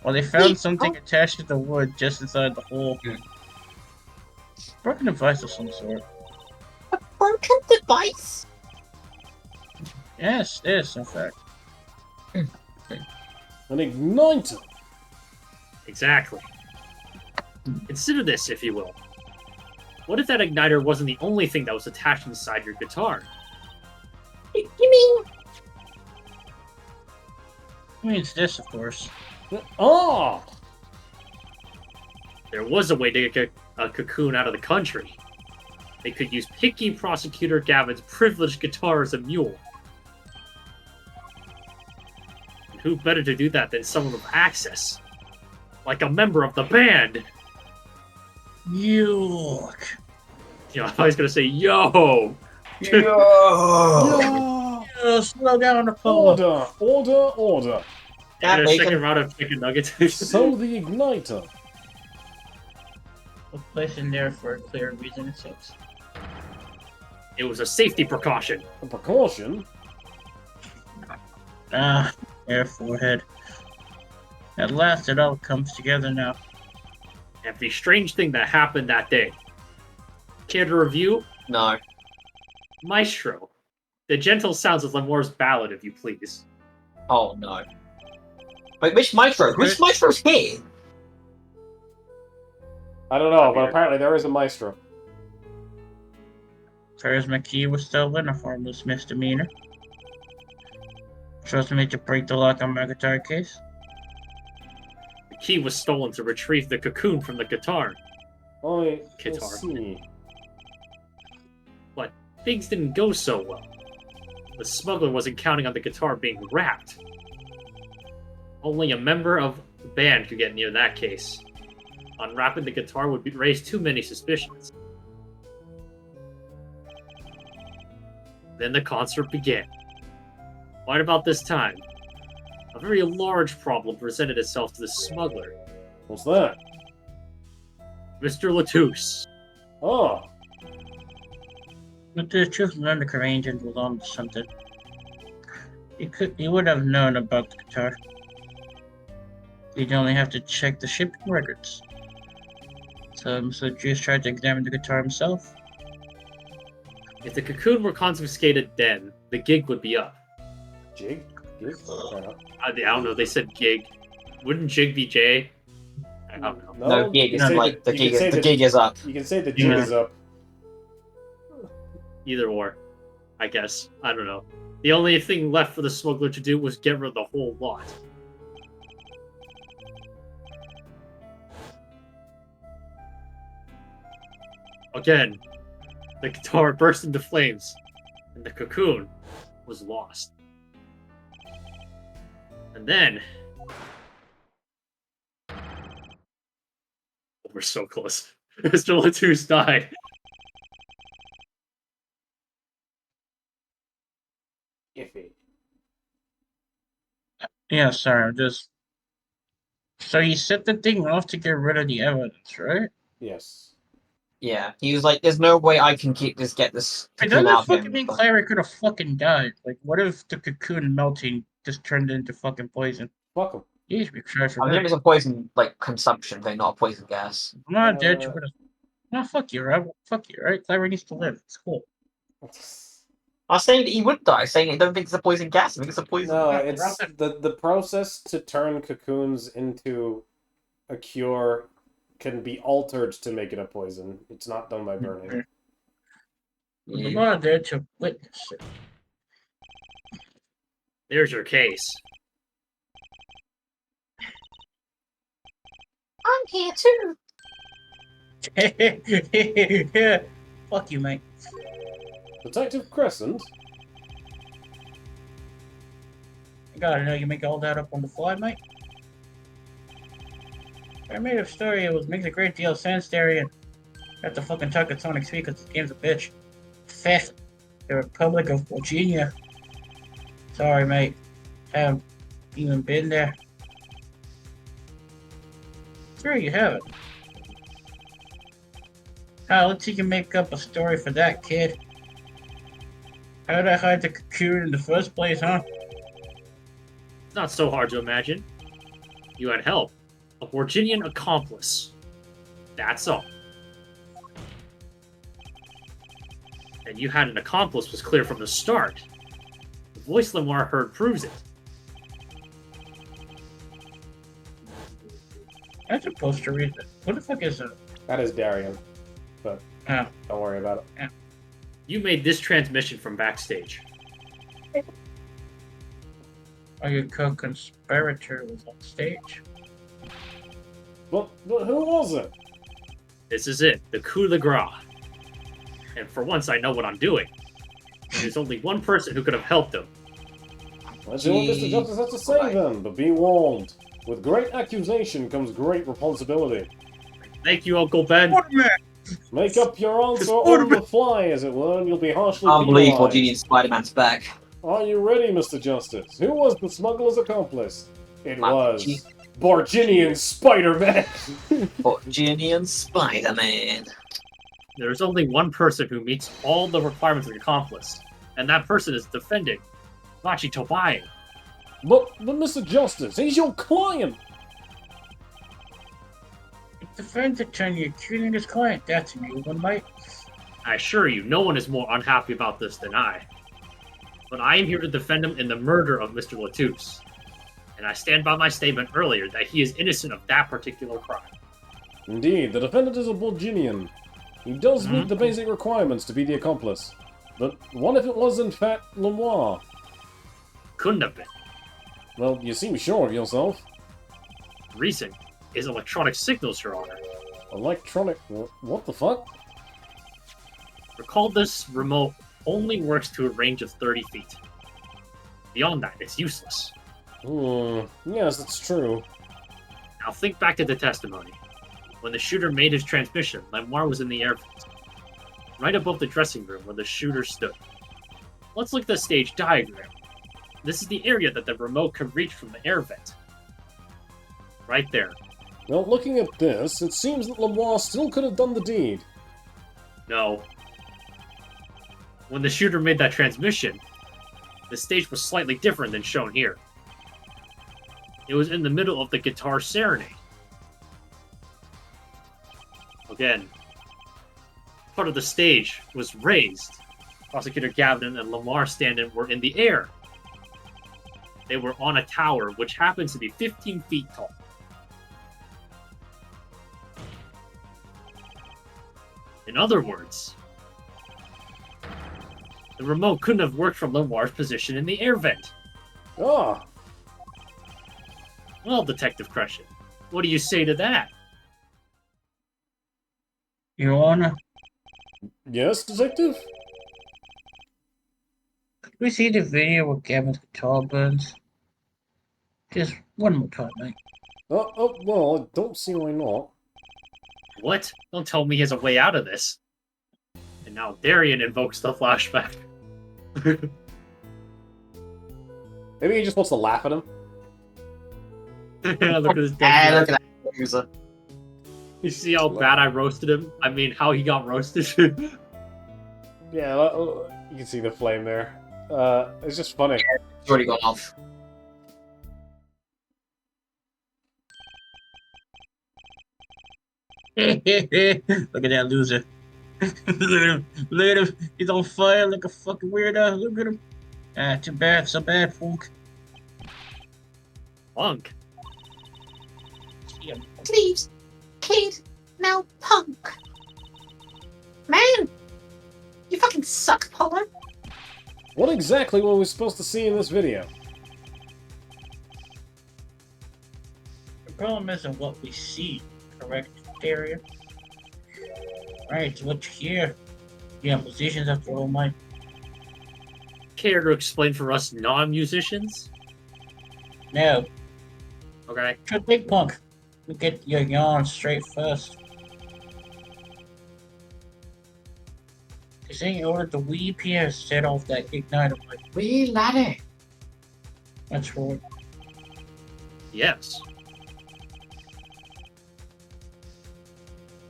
Well, they found something attached to the wood just inside the hole. Broken device of some sort. A broken device? Yes, this, in fact. An igniter? Exactly. Consider this, if you will. What if that igniter wasn't the only thing that was attached inside your guitar? You mean I mean, it's this, of course. Oh! There was a way to get a cocoon out of the country. They could use picky prosecutor Gavin's privileged guitar as a mule. And who better to do that than someone with access? Like a member of the band! You. You know, I was gonna say, yo! Yeah! Slow down the pole. Order! Yeah, Get a bacon. second round of chicken nuggets. So the igniter. We'll place in there for a clear reason, it seems. It was a safety precaution. A precaution? Ah, air forehead. At last, it all comes together now. Every strange thing that happened that day. Care to review? No. Maestro. The gentle sounds of Lemor's ballad, if you please. Oh no. Wait, which Maestro? Which Maestro's here? I don't know, but apparently there is a maestro. Charisma key was stolen, a harmless misdemeanor. Trust me to break the lock on my guitar case. The key was stolen to retrieve the cocoon from the guitar. I Guitar. see. But things didn't go so well. The smuggler wasn't counting on the guitar being wrapped. Only a member of the band could get near that case. Unwrapping the guitar would raise too many suspicions. Then the concert began. Right about this time, a very large problem presented itself to the smuggler, What's that? Mr. Latouche. Oh, But the truth, the undercover agent was on to something. He would have known about the guitar. He'd only have to check the shipping records. So Juice tried to examine the guitar himself. If the cocoon were confiscated then, the gig would be up. jig? Gig? Fair enough. I don't know, they said gig. Wouldn't jig be J? I don't know. No, gig you is can say like that- the you gig. can say The that- gig is up. You can say the jig Yeah. is up. Either or, I guess. I don't know. The only thing left for the smuggler to do was get rid of the whole lot. Again, the guitar burst into flames, and the cocoon was lost. And then... We're so close. Mr. Latouche died. Iffy. Yeah, sorry, I'm just. So he set the thing off to get rid of the evidence, right? Yes. Yeah, he was like, "There's no way I can get this It cocoon doesn't out of fucking him." mean but- Clara could have fucking died. Like, what if the cocoon melting just turned into fucking poison? Fuck him. You should be sorry for I think that. it's a poison like consumption thing, not a poison gas. I'm not dead. You would have. No, fuck you, right? Fuck you, right? Clara needs to live. It's cool. I was saying that he would die. Saying I don't think it's a poison gas. I think it's a poison. No, Yeah, it's the process to turn cocoons into a cure can be altered to make it a poison. It's not done by burning. I'm Yeah. not there to witness it. There's your case. I'm here too. Yeah. Fuck you, mate. Detective Crescent? I gotta know you make all that up on the fly, mate. I made a story. It makes a great deal of sense there, and have to fucking talk at Sonic speak because the game's a bitch. Fifth, the Republic of Virginia. Sorry, mate. Haven't even been there. There you have it. Let's see you can make up a story for that, kid. How did I hide the cocoon in the first place, huh? It's not so hard to imagine. You had help. A Virginian accomplice. That's all. And you had an accomplice was clear from the start. The voice Lemar heard proves it. I'm supposed to read this. What the fuck is it? That is Darian, but Oh. don't worry about it. You made this transmission from backstage. Are your co-conspirator was on stage? But who was it? This is it, the coup de grace. And for once, I know what I'm doing. There's only one person who could have helped him. Let's see what Mr. Justice has to say then, but be warned. With great accusation comes great responsibility. Thank you, Uncle Ben. Spider-Man! Make up your answer on the fly, as it were, and you'll be harshly Unbelievable, penalized. Genie Spider-Man's back. Are you ready, Mr. Justice? Who was the smuggler's accomplice? It was Genie. Barginian Spider-Man! For Genie and Spider-Man. There's only one person who meets all the requirements of the accomplice, and that person is defendant, Machi Tobai. But Mr. Justice, he's your client! If the friend's attorney accusing his client, that's a new one, mate. I assure you, no one is more unhappy about this than I. But I am here to defend him in the murder of Mr. Latouche. And I stand by my statement earlier that he is innocent of that particular crime. Indeed, the defendant is a Bulginian. He does meet the basic requirements to be the accomplice. But what if it was in fact Lemoire? Couldn't have been. Well, you seem sure of yourself. Reason is electronic signals, Your Honor. Electronic... what the fuck? Recall this remote only works to a range of 30 feet. Beyond that, it's useless. Yes, that's true. Now think back to the testimony. When the shooter made his transmission, Lemoire was in the air vent, right above the dressing room where the shooter stood. Let's look at the stage diagram. This is the area that the remote could reach from the air vent. Right there. Well, looking at this, it seems that Lemoire still could have done the deed. No. When the shooter made that transmission, the stage was slightly different than shown here. It was in the middle of the guitar serenade. Again, part of the stage was raised. Prosecutor Gavin and Lamar Standen were in the air. They were on a tower, which happens to be 15 feet tall. In other words, the remote couldn't have worked from Lamar's position in the air vent. Ah, Well, Detective Crushit, what do you say to that? Your Honor, yes, detective? could we see the video where Gavin's guitar burns? Just one more time, mate. Well, I don't see why not. What? Don't tell me he has a way out of this. And now Darian invokes the flashback. Maybe he just wants to laugh at him. Look at this Ah, dead look guy. at that loser. You see how bad I roasted him? I mean, how he got roasted? Yeah, you can see the flame there. It's just funny. It's already gone off. Look at that loser. Look at him. Look at him. He's on fire like a fucking weirdo. Look at him. Ah, too bad. So bad, Funk. Punk. Please, kid, now punk. Man, you fucking suck, Polo. What exactly were we supposed to see in this video? The problem isn't what we see, correct, Darian? Right, what you hear. Yeah, musicians after all, Mike. Care to explain for us non-musicians? No, Okay. to Big Punk. We get your yarn straight first. They say you ordered the Wii PS set off that igniter, Mike. Wee laddie. That's right. Yes.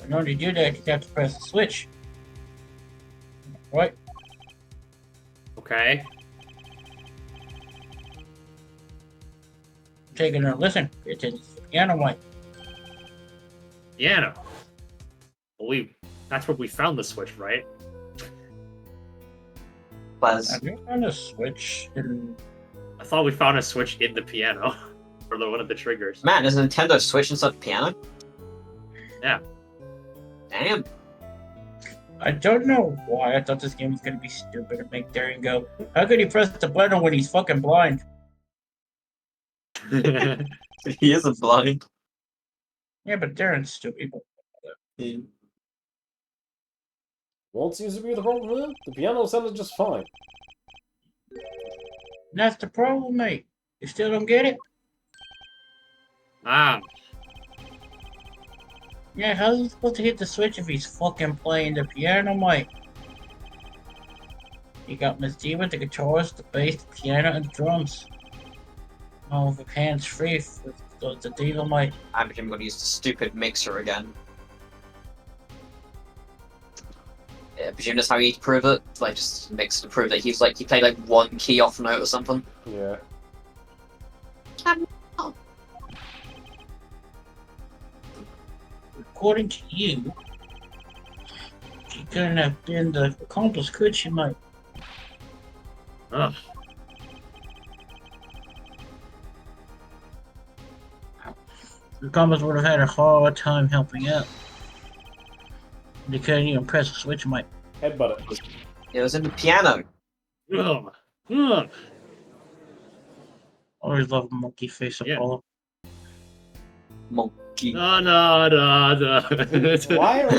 In order to do that, you have to press the switch. Right? Okay. Take another listen. It's a piano, Mike. Piano. Well, that's where we found the switch, right? Buzz. Have you found a switch in... I thought we found a switch in the piano. for one of the triggers. Man, there's a Nintendo Switch inside the piano? Yeah. Damn. I don't know why I thought this game was gonna be stupid and make Darren go, how could he press the button when he's fucking blind? He isn't blind. Yeah, but Darren's stupid. Won't seems to be the problem with it. The piano sounded just fine. That's the problem, mate. You still don't get it? Ah, Yeah, how's he supposed to hit the switch if he's fucking playing the piano, mate? You got Miss D with the guitars, the bass, the piano, and the drums. All with hands free with the diva, mate. I'm gonna use the stupid mixer again. Yeah, I presume that's how you need to prove it. Like, just mix to prove that he played like one key off note or something. Yeah. According to you, she couldn't have been the accomplice, could she, mate? ugh. The accomplice would have had a hard time helping out. They couldn't even press the switch, mate. Headbutt it. It was in the piano. Ugh. Ugh. Always love monkey face Yeah. Apollo. Monkey. No, no, no, no. Why are we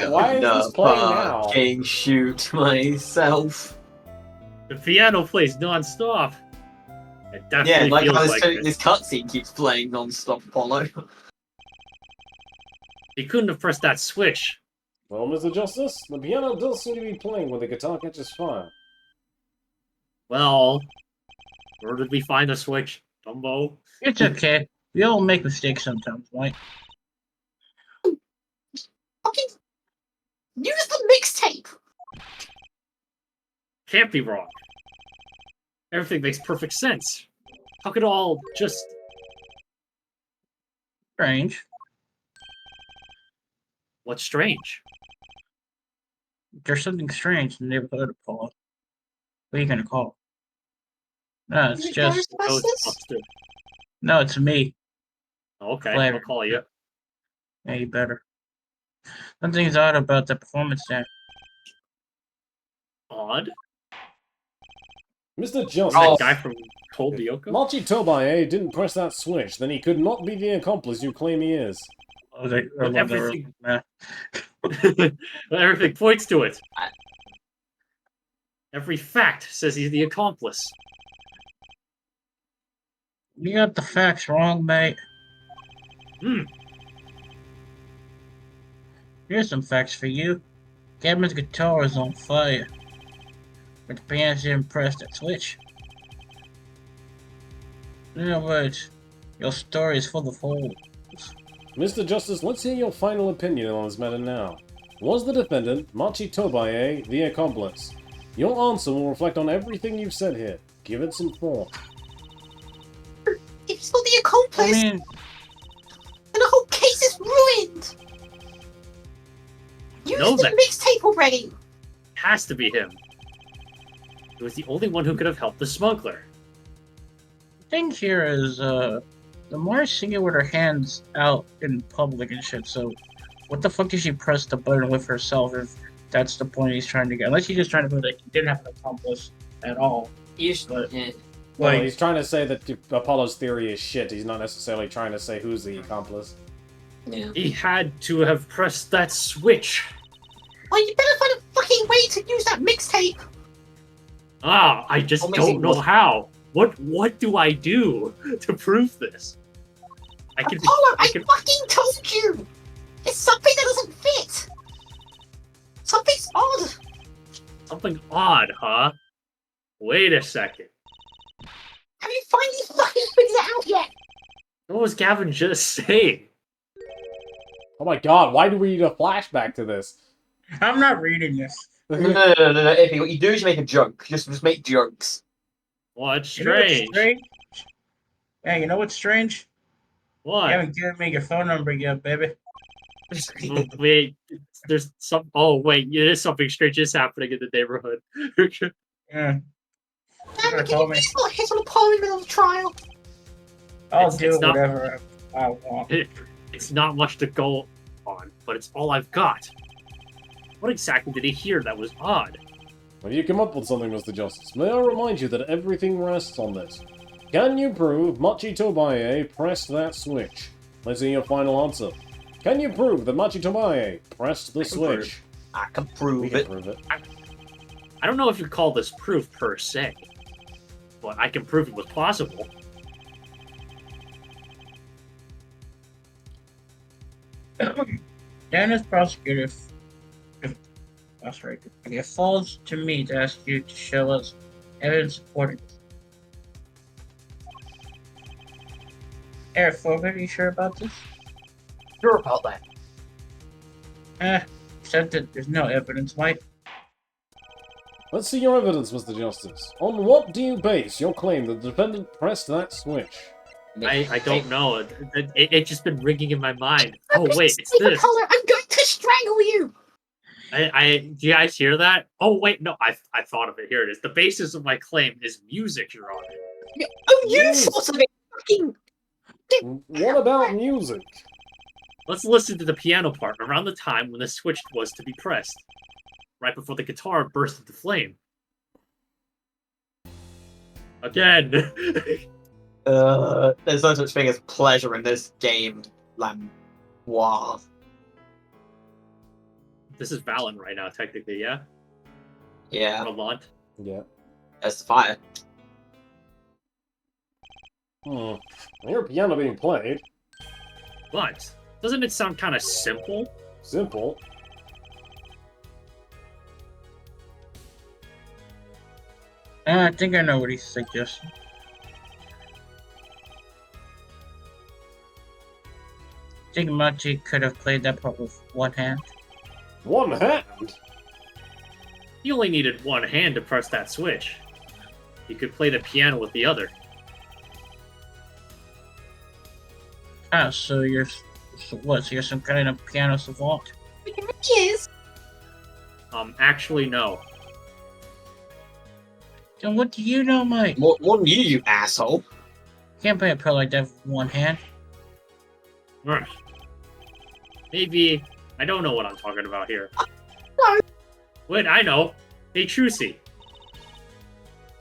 why is this playing now? Fucking shoot myself. The piano plays non-stop. It Yeah, definitely like feels how like it. this cutscene keeps playing non-stop, Apollo. He couldn't have pressed that switch. Well, Mr. Justice, the piano does seem to be playing when the guitar catches fire. Well, where did we find the switch, Dumbo? It's okay. We all make mistakes sometimes, right? Fucking use the mixtape. Can't be wrong. Everything makes perfect sense. How could it all just... Strange. What's strange? There's something strange in the neighborhood, Apollo. What are you gonna call it? No, it's Is it just... Ghostbusters? No, it's me. Okay, Flavor. I'll call you. Yeah, you better. Something's odd about the performance there. Odd? Mr. Is Justice, that guy from Cold Lyoko? Machi Tobaye didn't press that switch, then he could not be the accomplice you claim he is. Oh, they, But everything- nah. Well, everything points to it. Every fact says he's the accomplice. You got the facts wrong, mate. Hmm. Here's some facts for you. Gavin's guitar is on fire. But the piano didn't press that switch. In other words, your story is full of holes. Mr. Justice, let's hear your final opinion on this matter now. Was the defendant, Machi Tobaye, the accomplice? Your answer will reflect on everything you've said here. Give it some thought. If he's not the accomplice, I mean, then the whole case is ruined. Use know the that. mixtape already. Has to be him. He was the only one who could have helped the smuggler. the thing here is, the more singing with her hands out in public and shit, so what the fuck did she press the button with herself if that's the point he's trying to get? Unless he's just trying to prove that he didn't have an accomplice at all. But, Yeah. Well, like, he's trying to say that Apollo's theory is shit. He's not necessarily trying to say who's the accomplice. Yeah. He had to have pressed that switch. Well, you better find a fucking way to use that mixtape. Ah, I just What makes don't it know worse? how. What do I do to prove this? I can. Apollo, I can. fucking told you. It's something that doesn't fit. Something's odd. Something odd, huh? Wait a second. Have you finally fucking figured it out yet? What was Gavin just saying? Oh my god, why do we need a flashback to this? I'm not reading this. No. If what you do is you make a joke. Just make jokes. What's You know what's strange? strange? Yeah, you know what's strange? What? You haven't given me your phone number yet, baby. Wait, there's some. Oh wait, there's something strange is happening in the neighborhood. Yeah. Damn, Gonna can call you me. please not hit on a pole in the middle of the trial? I'll It's do not- whatever I want. It's not much to go on, but it's all I've got. What exactly did he hear that was odd? When you come up with something, Mr. Justice, may I remind you that everything rests on this. Can you prove Machi Tobaye pressed that switch? Let's hear your final answer. Can you prove that Machi Tobaye pressed the I can prove switch? I can We prove can it. prove it. I don't know if you call this proof per se, but I can prove it was possible. Dennis prosecutor, that's right. It falls to me to ask you to show us evidence supporting this. Eric Foreman, are you sure about this? Sure about that. Except that there's no evidence, Mike. Let's see your evidence, Mr. Justice. On what do you base your claim that the defendant pressed that switch? I don't know. It's just been ringing in my mind. Oh I'm wait, it's this. Apollo, I'm going to strangle you! Do you guys hear that? Oh wait, no, I thought of it. Here it is. The basis of my claim is music, Your Honor. Oh, you Yes. thought of it! Fucking... What about music? Let's listen to the piano part around the time when the switch was to be pressed, right before the guitar burst into flame. Again. There's no such thing as pleasure in this game, Lambois. This is Valen right now, technically, yeah? Yeah, Valant. Yeah. that's the fire. I hear piano being played. But doesn't it sound kind of simple? Simple. I think I know what he's suggesting. I think Machi could have played that part with one hand. One hand? He only needed one hand to press that switch. He could play the piano with the other. Ah, so you're what? So you're some kind of piano savant? He is. Actually, no. Then what do you know, Mike? More than you asshole. Can't play a part like that with one hand. Ugh. Maybe I don't know what I'm talking about here. No. Wait, I know. Hey, Trucy.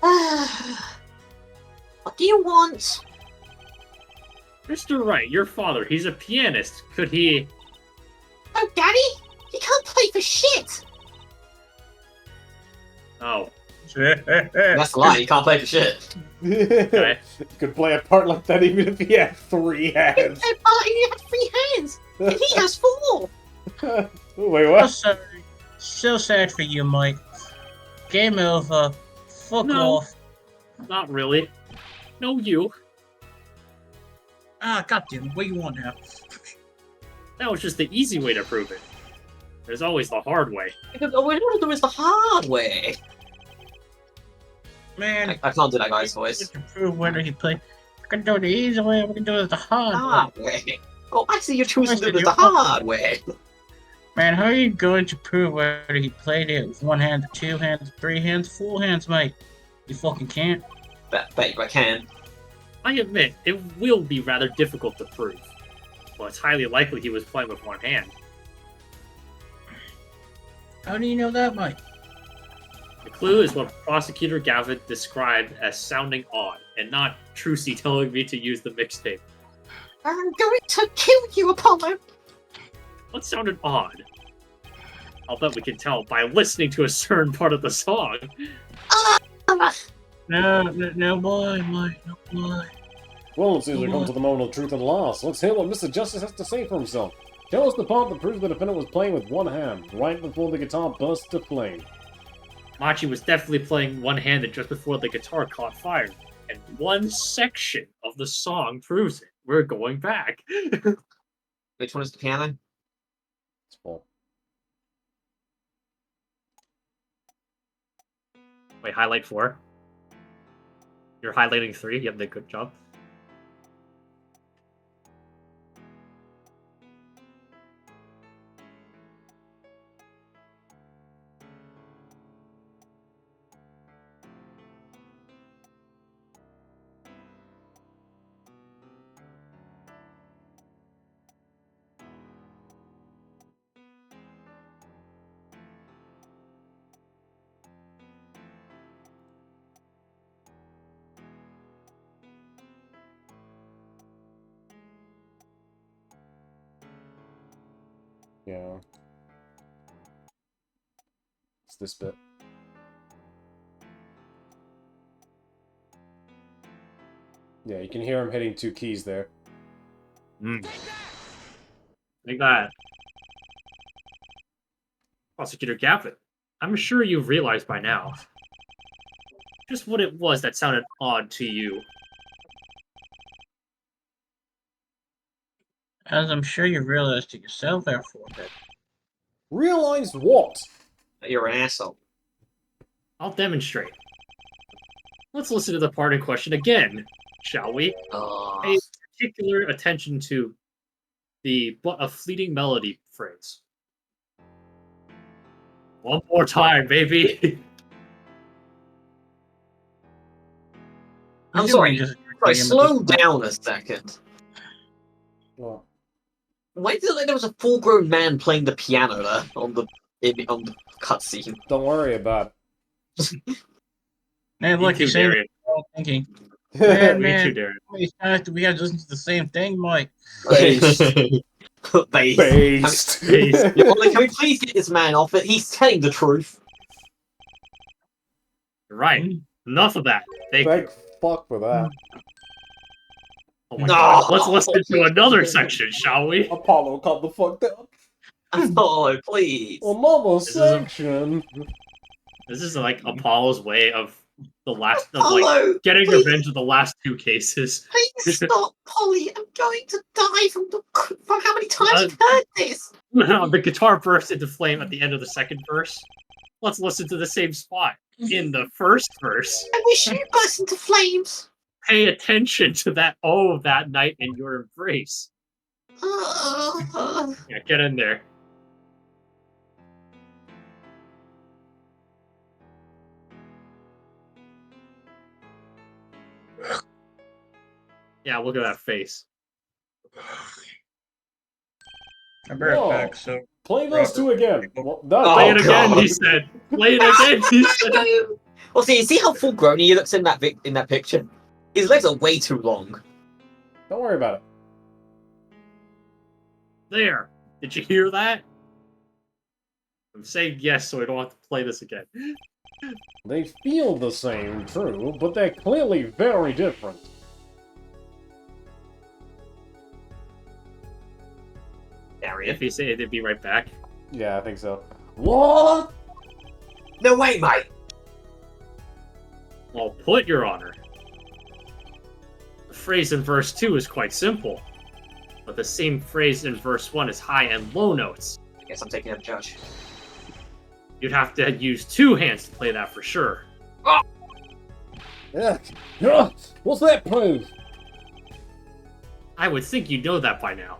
What do you want? Mr. Wright, your father, he's a pianist. Could he... Oh, Daddy? He can't play for shit! Oh, That's a lie. You can't play for shit. okay. Could play a part like that even if he had 3 hands. He had 3 hands! And he has 4! Wait, So what? sorry. So sad for you, Mike. Game over. Fuck No. off. Not really. No, you. Ah, goddamn. What do you want now? That was just the easy way to prove it. There's always the hard way. What we want to do is the hard way. Man, I can't do that guy's voice. to prove whether he played. We can do it the easy way, we can do it the hard Hard way. way. Oh, I see you're choosing to do Listen, it the hard way. Man, how are you going to prove whether he played it with one hand, 2 hands, 3 hands, 4 hands, mate? You fucking can't. Bet you I can. I admit, it will be rather difficult to prove. Well, it's highly likely he was playing with one hand. How do you know that, Mike? The clue is what Prosecutor Gavin described as sounding odd, and not Trucy telling me to use the mixtape. I'm going to kill you, Apollo! What sounded odd? I'll bet we can tell by listening to a certain part of the song. No, boy, Mike, no, boy. Well, it seems we've come to the moment of truth and loss. Let's hear what Mr. Justice has to say for himself. Tell us the part that proves the defendant was playing with one hand, right before the guitar burst to flame. Machi was definitely playing one-handed just before the guitar caught fire, and one section of the song proves it. We're going back. Which one is the piano? It's full. Wait, highlight 4? You're highlighting 3? Yep, good job. Yeah. It's this bit. Yeah, you can hear him hitting 2 keys there. Like that. Prosecutor Gavin, I'm sure you've realized by now just what it was that sounded odd to you. As I'm sure you realized it yourself, therefore, that Realized what? You're an asshole. I'll demonstrate. Let's listen to the part in question again, shall we? Pay particular attention to the "but a fleeting melody" phrase. One more time, baby. I'm Presumably sorry. just Sorry, agreeing with slow this- down a second. Well, Why did it look like there was a full-grown man playing the piano there on the cutscene? don't worry about Man, look, Me you're too, saying Darian. all thinking. it. Man, Me man. too, Darian. How many times do we have to listen to the same thing, Mike? Based. Based. Can we please get this man off it? He's telling the truth. You're right. Enough of that. Thank you. Thank fuck for that. Oh my No. god. Let's listen to another section, shall we? Apollo, calm the fuck down. Oh, please. Another This is a- section. This is like Apollo's way of the last of like Apollo, getting please, revenge of the last 2 cases. please stop, Polly. I'm going to die from how many times you've heard this. The guitar bursts into flame at the end of the second verse. Let's listen to the same spot in the first verse. I wish you burst into flames. Pay attention to that. Oh, that night in your embrace. Uh, Yeah, get in there. Yeah, look at that face. I'll be right Whoa. back. So, Play those 2 again. Well, no, Oh, Play it again, God. he said. Play it again, he said. Well, see how full-grown he looks in that in that picture? His legs are way too long. don't worry about it. There. Did you hear that? I'm saying yes so I don't have to play this again. They feel the same, true, but they're clearly very different. Darian. If he said they'd be right back. Yeah, I think so. What? No way, mate. Well, put, Your Honor. The phrase in verse 2 is quite simple, but the same phrase in verse 1 is high and low notes. I guess I'm taking up judge. You'd have to use 2 hands to play that for sure. Yeah. Yeah. What's that prove? I would think you'd know that by now.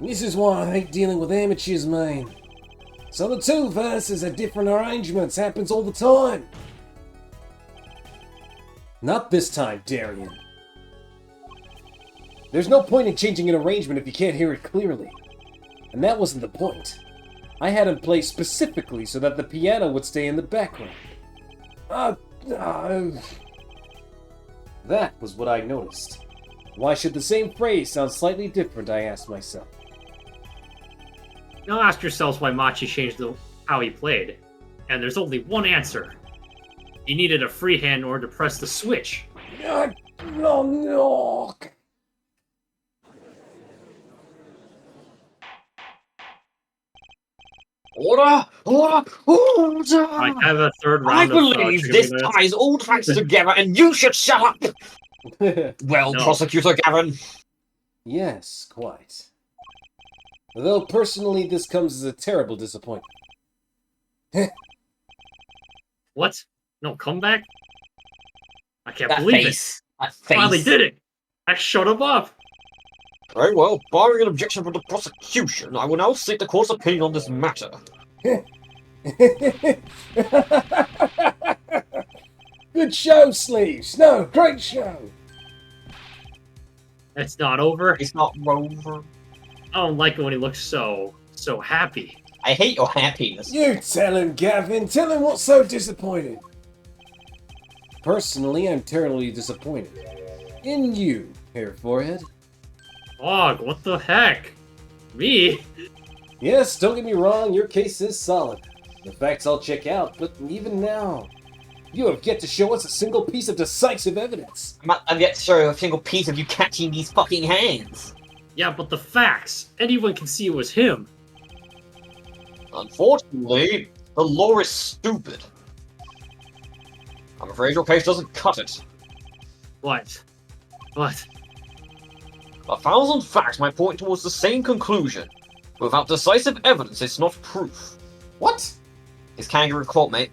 This is why I hate dealing with amateurs, man. So the 2 verses are different arrangements. Happens all the time. Not this time, Darian. There's no point in changing an arrangement if you can't hear it clearly. And that wasn't the point. I had him play specifically so that the piano would stay in the background. That was what I noticed. Why should the same phrase sound slightly different, I asked myself. Now ask yourselves why Machi changed how he played. And there's only one answer. He needed a free hand in order to press the switch. No. Order! Order! Order! I have a third I round believe of this trigger minutes. ties all tracks together, and you should shut up! Well, No. Prosecutor Gavin. Yes, quite. Though personally this comes as a terrible disappointment. What? No comeback? I can't That believe face. That it. face. Finally did it! I shut him up! Very well. Barring an objection from the prosecution, I will now state the court's opinion on this matter. Good show, Sleeves! No, great show! It's not over. It's not over. I don't like it when he looks so happy. I hate your happiness. You tell him, Gavin! Tell him what's so disappointing! Personally, I'm terribly disappointed. In you, Hair Forehead. Og, what the heck? Me? Yes, don't get me wrong, your case is solid. The facts all check out, but even now, you have yet to show us a single piece of decisive evidence. I'm yet to show a single piece of you catching these fucking hands. Yeah, but the facts. Anyone can see it was him. Unfortunately, the law is stupid. I'm afraid your case doesn't cut it. What? 1,000 facts might point towards the same conclusion. Without decisive evidence, it's not proof. What? It's kangaroo court, mate.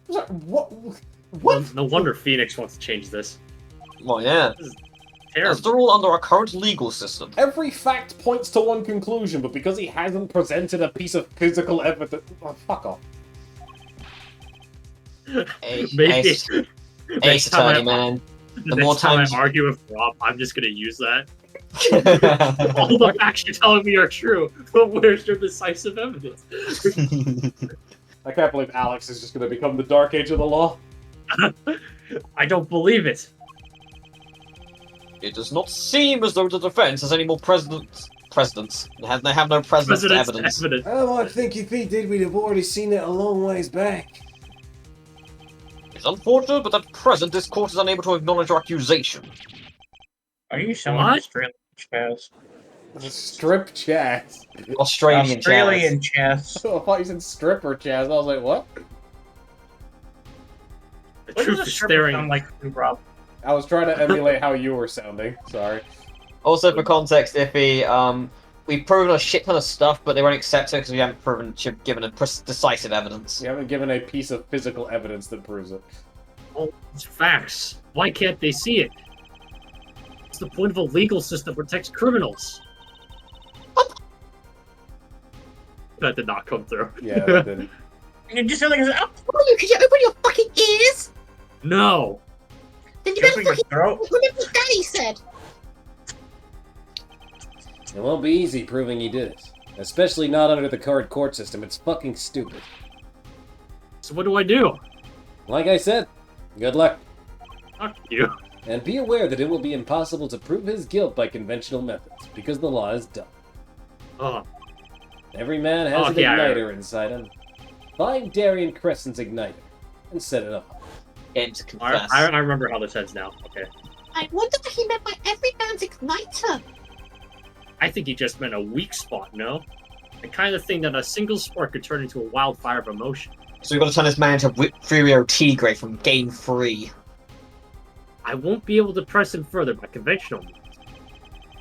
What? What? No wonder Phoenix wants to change this. Well, yeah. Terrible. That's the rule under our current legal system. Every fact points to one conclusion, but because he hasn't presented a piece of physical evidence... Oh, fuck off. Maybe. Ace Attorney, man. The more Next time times I argue with Rob, I'm just gonna use that. All the facts you're telling me are true, but where's your decisive evidence? I can't believe Alex is just going to become the Dark Age of the law. I don't believe it. It does not seem as though the defense has any more presidents. They have no president's President's evidence. Oh, I think if he did, we'd have already seen it a long ways back. It's unfortunate, but at present, this court is unable to acknowledge our accusation. Are you showing What? Australian chess? Strip chats. Australian chess. I thought you said stripper chats. I was like, what? The What truth does a is stripper staring. sound like, Rob? I was trying to emulate how you were sounding. Sorry. Also, for context, Iffy, we've proven a shit ton of stuff, but they won't accept it because we haven't given a decisive evidence. You haven't given a piece of physical evidence that proves it. Oh, it's facts. Why can't they see it? It's the point of a legal system that protects criminals. That did not come through. Yeah, that didn't. You just sound like it's up. Could you open your fucking ears? No. Then you better Open your fucking throat. remember what Daddy said. It won't be easy proving he did it. Especially not under the current court system. It's fucking stupid. So what do I do? Like I said, good luck. Fuck you. And be aware that it will be impossible to prove his guilt by conventional methods, because the law is dumb. Oh, Every man has an yeah, igniter inside him. Find Darian Crescent's igniter and set it off. Getting to confess. I remember how this ends now. Okay. I wonder what he meant by every man's igniter. I think he just meant a weak spot, no? The kind of thing that a single spark could turn into a wildfire of emotion. So we've got to turn this man into Furio Tigre from Game 3. I won't be able to press him further by conventional means.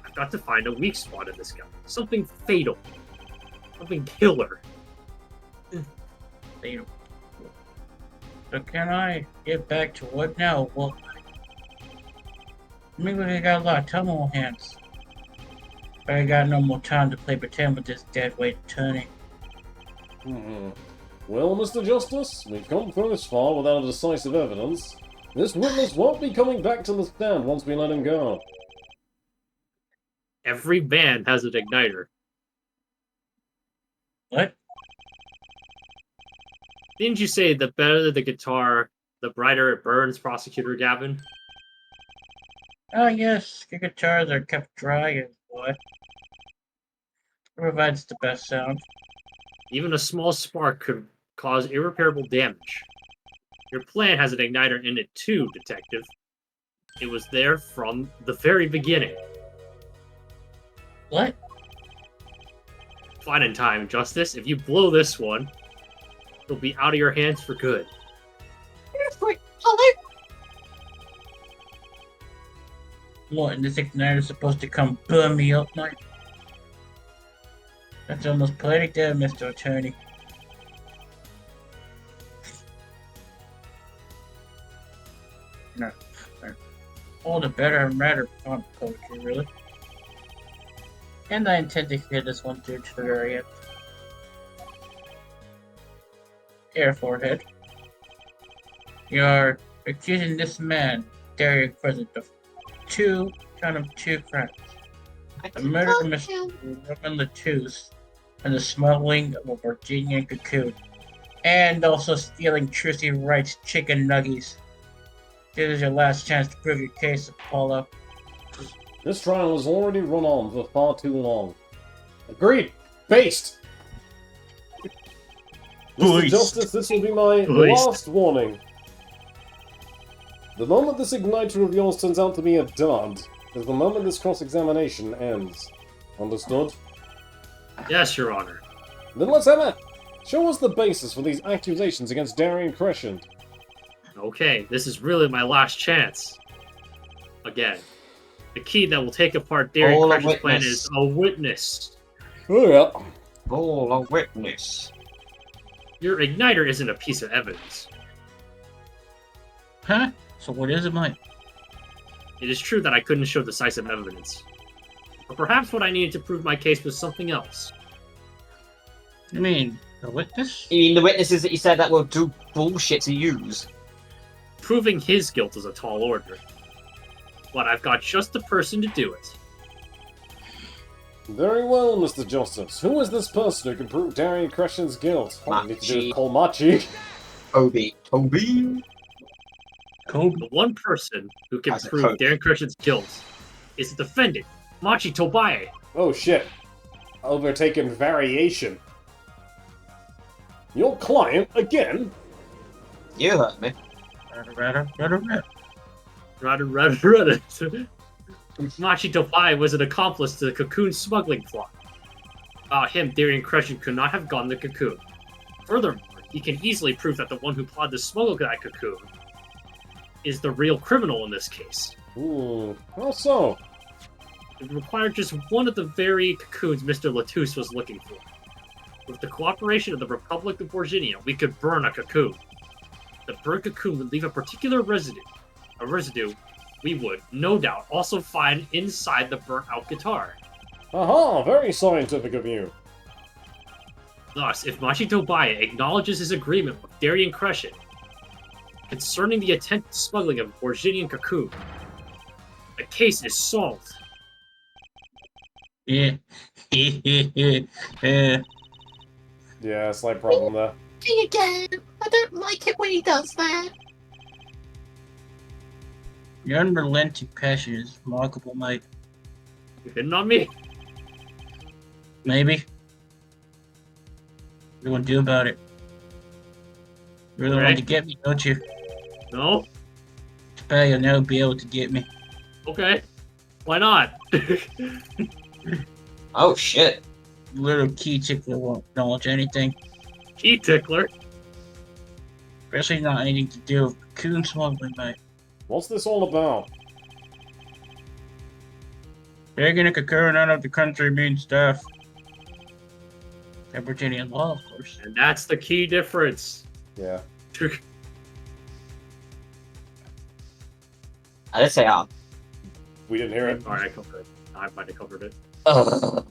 I've got to find a weak spot in this guy. Something fatal. Something killer. So can I get back to what now? Well, maybe we got a lot of time on hands. But I got no more time to play pretend with this deadweight attorney. Well, Mr. Justice, we've come this far without decisive evidence. This witness won't be coming back to the stand once we let him go. Every van has an igniter. What? Didn't you say the better the guitar, the brighter it burns, Prosecutor Gavin? Oh yes, your guitars are kept dry and what? Provides the best sound. Even a small spark could cause irreparable damage. Your plan has an igniter in it too, Detective. It was there from the very beginning. What? Fine in time, Justice. If you blow this one, it'll be out of your hands for good. Hello? What, and this igniter is supposed to come burn me up, like? That's almost poetic there, Mr. Attorney. No. All the better and better font poetry, really. And I intend to hear this one through to the very end. Air forehead. You're accusing this man, Darian Crescent, of two crimes. The murder of Mr. Roman Latouche and the smuggling of a Virginian cocoon. And also stealing Trucy Wright's chicken nuggies. This is your last chance to prove your case, Apollo. This trial has already run on for far too long. Agreed. Based! Mr. Based. Justice, this will be my Based. last warning. The moment this igniter of yours turns out to be a dud is the moment this cross-examination ends. Understood? Yes, Your Honor. Then let's have it! Show us the basis for these accusations against Darian Crescent. Okay, this is really my last chance. Again, the key that will take apart Darian All a Crescent's plan witness. is a witness. Oh yeah. Oh, a witness. Your igniter isn't a piece of evidence. Huh? So what is it, Mike? It is true that I couldn't show decisive evidence. But perhaps what I needed to prove my case was something else. You mean the witness? You mean the witnesses that you said that will do bullshit to use? Proving his guilt is a tall order. But I've got just the person to do it. Very well, Mr. Justice. Who is this person who can prove Darian Crescent's guilt? All you need to do Machi. is call Machi. Toby. Toby? Kobe. The one person who can As a prove coach. Darren Crescent's guilt is the defendant, Machi Tobaye. Oh shit. Overtaken variation. Your client again? You heard me. Rada. Machi Tobaye was an accomplice to the Cocoon smuggling plot. Without him, Darian Crescent could not have gotten the Cocoon. Furthermore, he can easily prove that the one who plotted to smuggle that Cocoon is the real criminal in this case. How so? It required just one of the very cocoons Mr. Latouche was looking for. With the cooperation of the Republic of Virginia, we could burn a cocoon. The burnt cocoon would leave a particular residue. A residue we would, no doubt, also find inside the burnt-out guitar. Aha, very scientific of you. Thus, if Machi Tobaye acknowledges his agreement with Darian Crescent concerning the attempted smuggling of Borginian cocoon, the case is solved. Yeah. Yeah. Yeah, slight problem there. Hey again. I don't like it when he does that. Your unrelenting passion is remarkable, mate. You hitting on me? Maybe. What do you want to do about it? You really want Right. to get me, don't you? No? Today you'll never be able to get me. Okay. Why not? Oh shit. Little key tickler won't acknowledge anything. Key tickler? Especially not anything to do with cocoon smuggling, mate. What's this all about? Taking a cocoon out of the country means death. And Virginian law, of course. And that's the key difference. Yeah. I did say We didn't hear it. Alright, I covered it. I might have covered it. Ugh.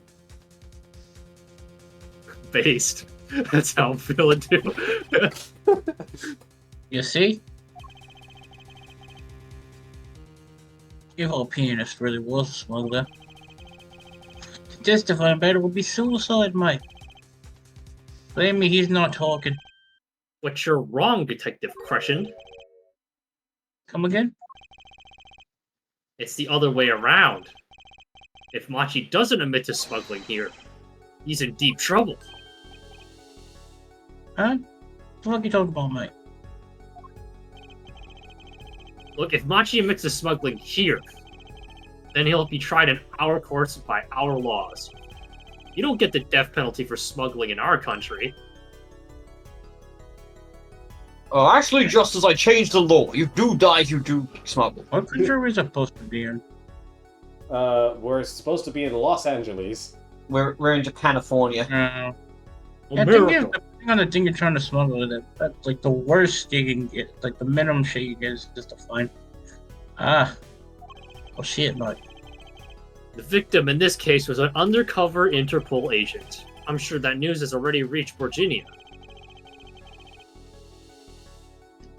Based. That's how I'm feeling too. You see? Your whole pianist really was a smuggler. To testify about it would be suicide, mate. Blame me, he's not talking. But you're wrong, Detective Crescent. Come again? It's the other way around. If Machi doesn't admit to smuggling here, he's in deep trouble. Huh? What the fuck you talking about, mate? Look, if Machi admits to smuggling here, then he'll be tried in our courts by our laws. You don't get the death penalty for smuggling in our country. Oh, actually, just as I changed the law, you do die if you do smuggle. What country are we supposed to be in? We're supposed to be in Los Angeles. We're in California. Yeah, America. depending on the thing you're trying to smuggle, that's like the worst you can get. Like the minimum shit you get is just a fine. Ah. Oh shit, mate. The victim in this case was an undercover Interpol agent. I'm sure that news has already reached Virginia.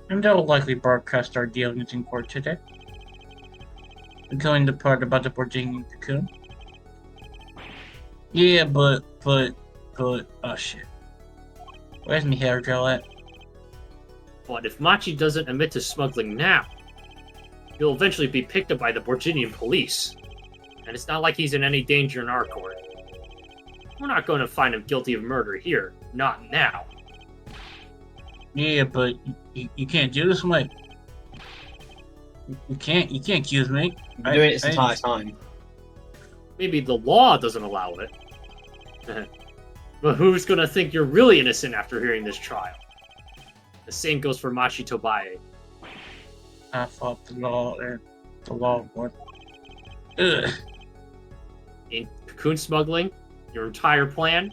And they'll likely broadcast our dealings in court today. Including the part about the Virginian cocoon. Yeah, but, oh shit. Where's my hair gel at? But if Machi doesn't admit to smuggling now, he'll eventually be picked up by the Virginian police. And it's not like he's in any danger in our court. We're not going to find him guilty of murder here. Not now. Yeah, but you can't do this, mate. You can't accuse me. You've been doing it this entire time. Maybe the law doesn't allow it. But who's going to think you're really innocent after hearing this trial? The same goes for Machi Tobaye. I fought the law would. Ugh. In cocoon smuggling, your entire plan,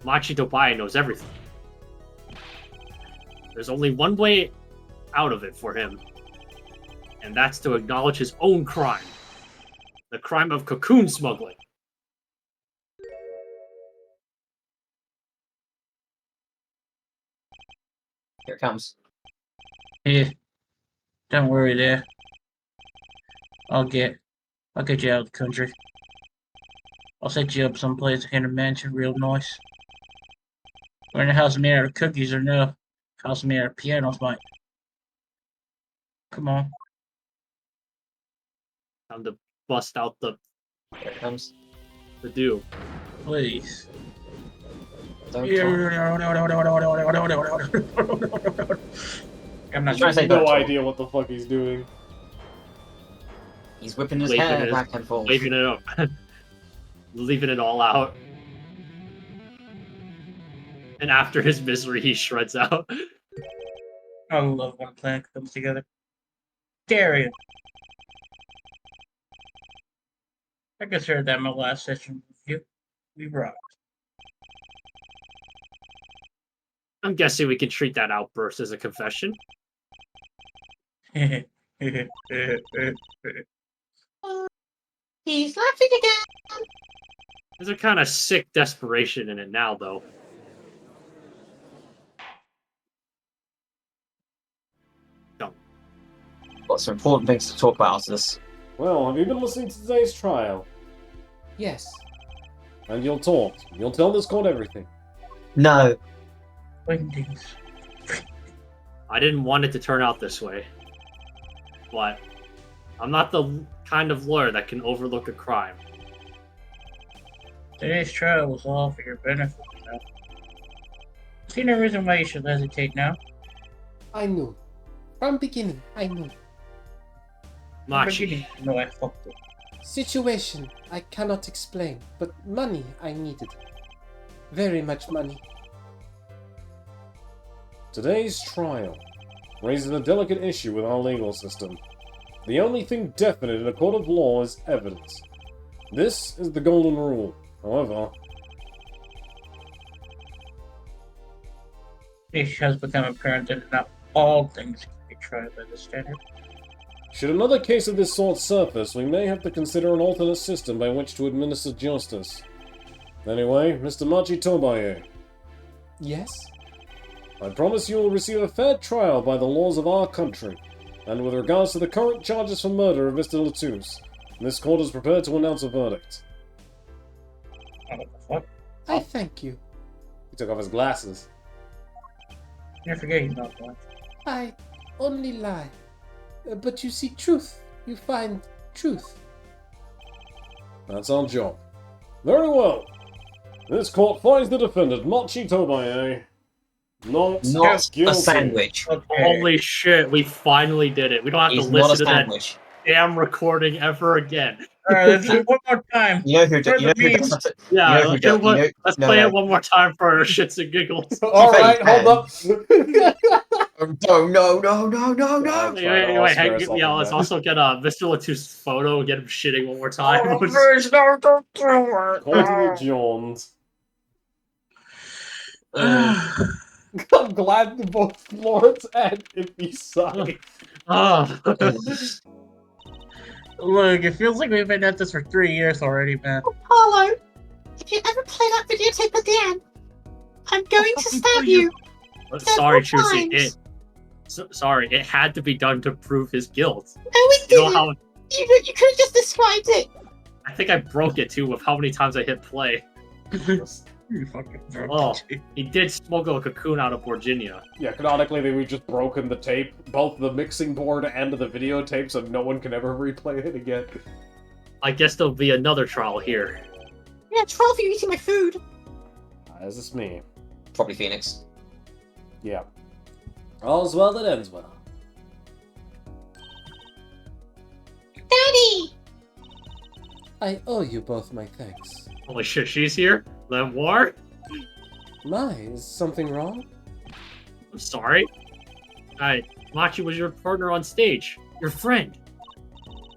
Machi Tobaye knows everything. There's only one way out of it for him, and that's to acknowledge his own crime. The crime of cocoon smuggling. Here it comes. Yeah. Don't worry there. I'll get you out of the country. I'll set you up someplace in a mansion real nice. We're in a house made out of cookies or no. House made out of pianos, mate. Come on. Time to bust out the Here it comes. do. Please. Don't I'm not Trying to say No don't talk. idea what the fuck he's doing. He's whipping his Waving hair his- back and forth. Waving it up. Leaving it all out. And after his misery, he shreds out. I love when a plan comes together. Darian. I considered that my last session with you. We rocked. I'm guessing we can treat that outburst as a confession. He's laughing again. There's a kind of sick desperation in it now, though. Got some important things to talk about after this. Well, have you been listening to today's trial? Yes. And you'll talk. You'll tell this court everything. No. Wendy's. I didn't want it to turn out this way. But I'm not the kind of lawyer that can overlook a crime. Today's trial was all for your benefit, you know. See no reason why you should hesitate now. I knew. From beginning, I knew. Machi, No, I fucked it. Situation I cannot explain, but money I needed. Very much money. Today's trial raises a delicate issue with our legal system. The only thing definite in a court of law is evidence. This is the golden rule. However, It has become apparent that not all things can be tried by the standard. should another case of this sort surface, we may have to consider an alternate system by which to administer justice. Anyway, Mr. Machi Tobaye, Yes? I promise you will receive a fair trial by the laws of our country. And with regards to the current charges for murder of Mr. Latus, this court is prepared to announce a verdict. What the fuck? I thank you. He took off his glasses. You forget he's not black. I only lie. But you seek truth. You find truth. That's our job. Very well. This court finds the defendant, Machi Tobaye, not Not guilty. a sandwich. Okay. holy shit, we finally did it. We don't have He's to not a listen to that sandwich. damn recording ever again. Alright, let's do it one more time. You know who? For You know the who memes. does that? Yeah, You know who let's, does- you know- let's no, play no. it one more time for our shits and giggles. Alright, hold up. Oh, no, no, no, no, no. Wait, I'll spare hang, us all yeah, from let's that. also get Mr. Latus' photo and get him shitting one more time. Oh, please, no, don't do it. Court is adjourned. I'm glad that both Lawrence and Iffy side. Ah. Look, it feels like we've been at this for 3 years already, man. Apollo, if you ever play that videotape again, I'm going to stab you. Sorry, Several Trucy. times. Sorry, it had to be done to prove his guilt. No, it You know didn't. how You could have just described it. I think I broke it too with how many times I hit play. You fucking broke Oh. it. He did smuggle a cocoon out of Virginia. Yeah, canonically, we've just broken the tape, both the mixing board and the videotape, so no one can ever replay it again. I guess there'll be another trial here. Yeah, troll for you eating my food. Is this me? Probably Phoenix. Yeah. All's well that ends well. Daddy! I owe you both my thanks. Holy shit, she's here? Lemoir? My, is something wrong? I'm sorry. Machi was your partner on stage. Your friend.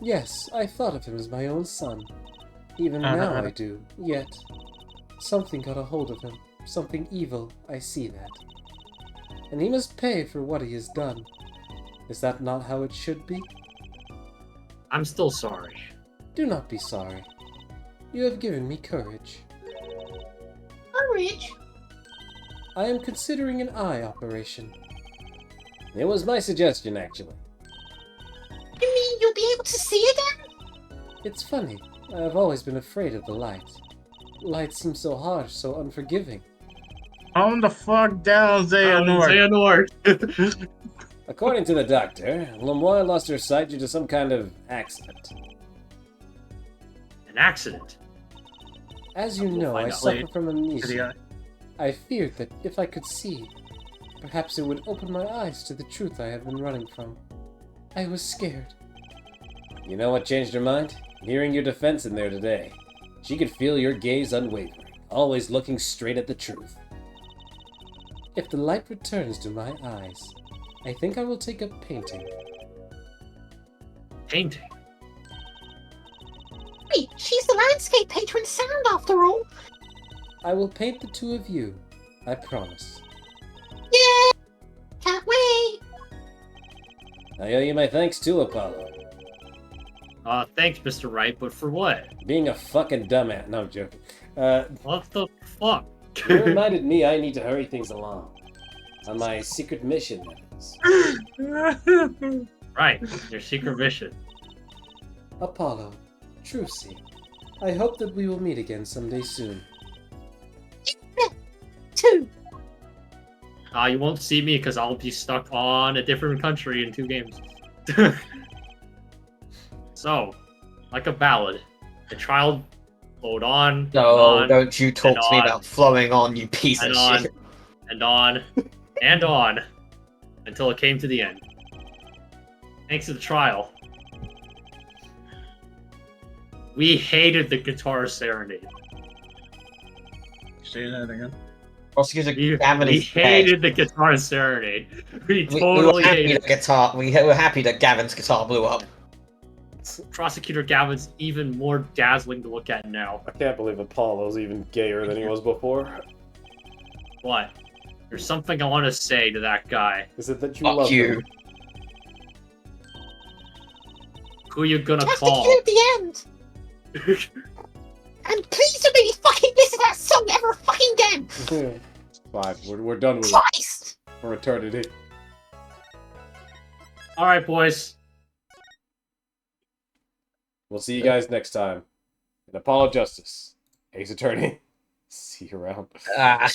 Yes, I thought of him as my own son. Even now I do, yet something got a hold of him. Something evil, I see that. And he must pay for what he has done. Is that not how it should be? I'm still sorry. Do not be sorry. You have given me courage. Courage? I am considering an eye operation. It was my suggestion, actually. You mean you'll be able to see again? It's funny. I have always been afraid of the light. Light seems so harsh, so unforgiving. Calm the fuck down, Xehanort. Xehanort. According to the doctor, Lemoyne lost her sight due to some kind of accident. An accident. As you We'll know, find I out suffer later. from To the amnesia. eye. I feared that if I could see, perhaps it would open my eyes to the truth I have been running from. I was scared. You know what changed her mind? Hearing your defense in there today. She could feel your gaze unwavering, always looking straight at the truth. If the light returns to my eyes, I think I will take up painting. Painting. Wait, she's the landscape patron sound after all. I will paint the two of you, I promise. Yeah! Can't wait! I owe you my thanks too, Apollo. Thanks, Mr. Wright, but for what? Being a fucking dumbass. No, I'm joking. What the fuck? You reminded me I need to hurry things along. On my secret mission, that is. Right, your secret mission. Apollo, Trucy, I hope that we will meet again someday soon. 2. You won't see me because I'll be stuck on a different country in 2 games. So, like a ballad, the trial flowed on. No, and on, don't you talk and to me on, about flowing on, you piece of and on, shit. and on, and on, until it came to the end. Thanks to the trial, we hated the guitar serenade. Say that again. Prosecutor We Gavin is dead. hated the guitar serenade. We We were totally happy hated that guitar. We were happy that Gavin's guitar blew up. Prosecutor Gavin's even more dazzling to look at now. I can't believe Apollo's even gayer than he was before. What? There's something I want to say to that guy. Is it that you Fuck love you. him? Who you gonna Just to call? kill at the end! And please don't make me fucking listen to that song ever fucking again! Fine, we're done with it Christ! for eternity. Alright, boys. We'll see you guys next time. In Apollo Justice, Ace Attorney. See you around. Ah.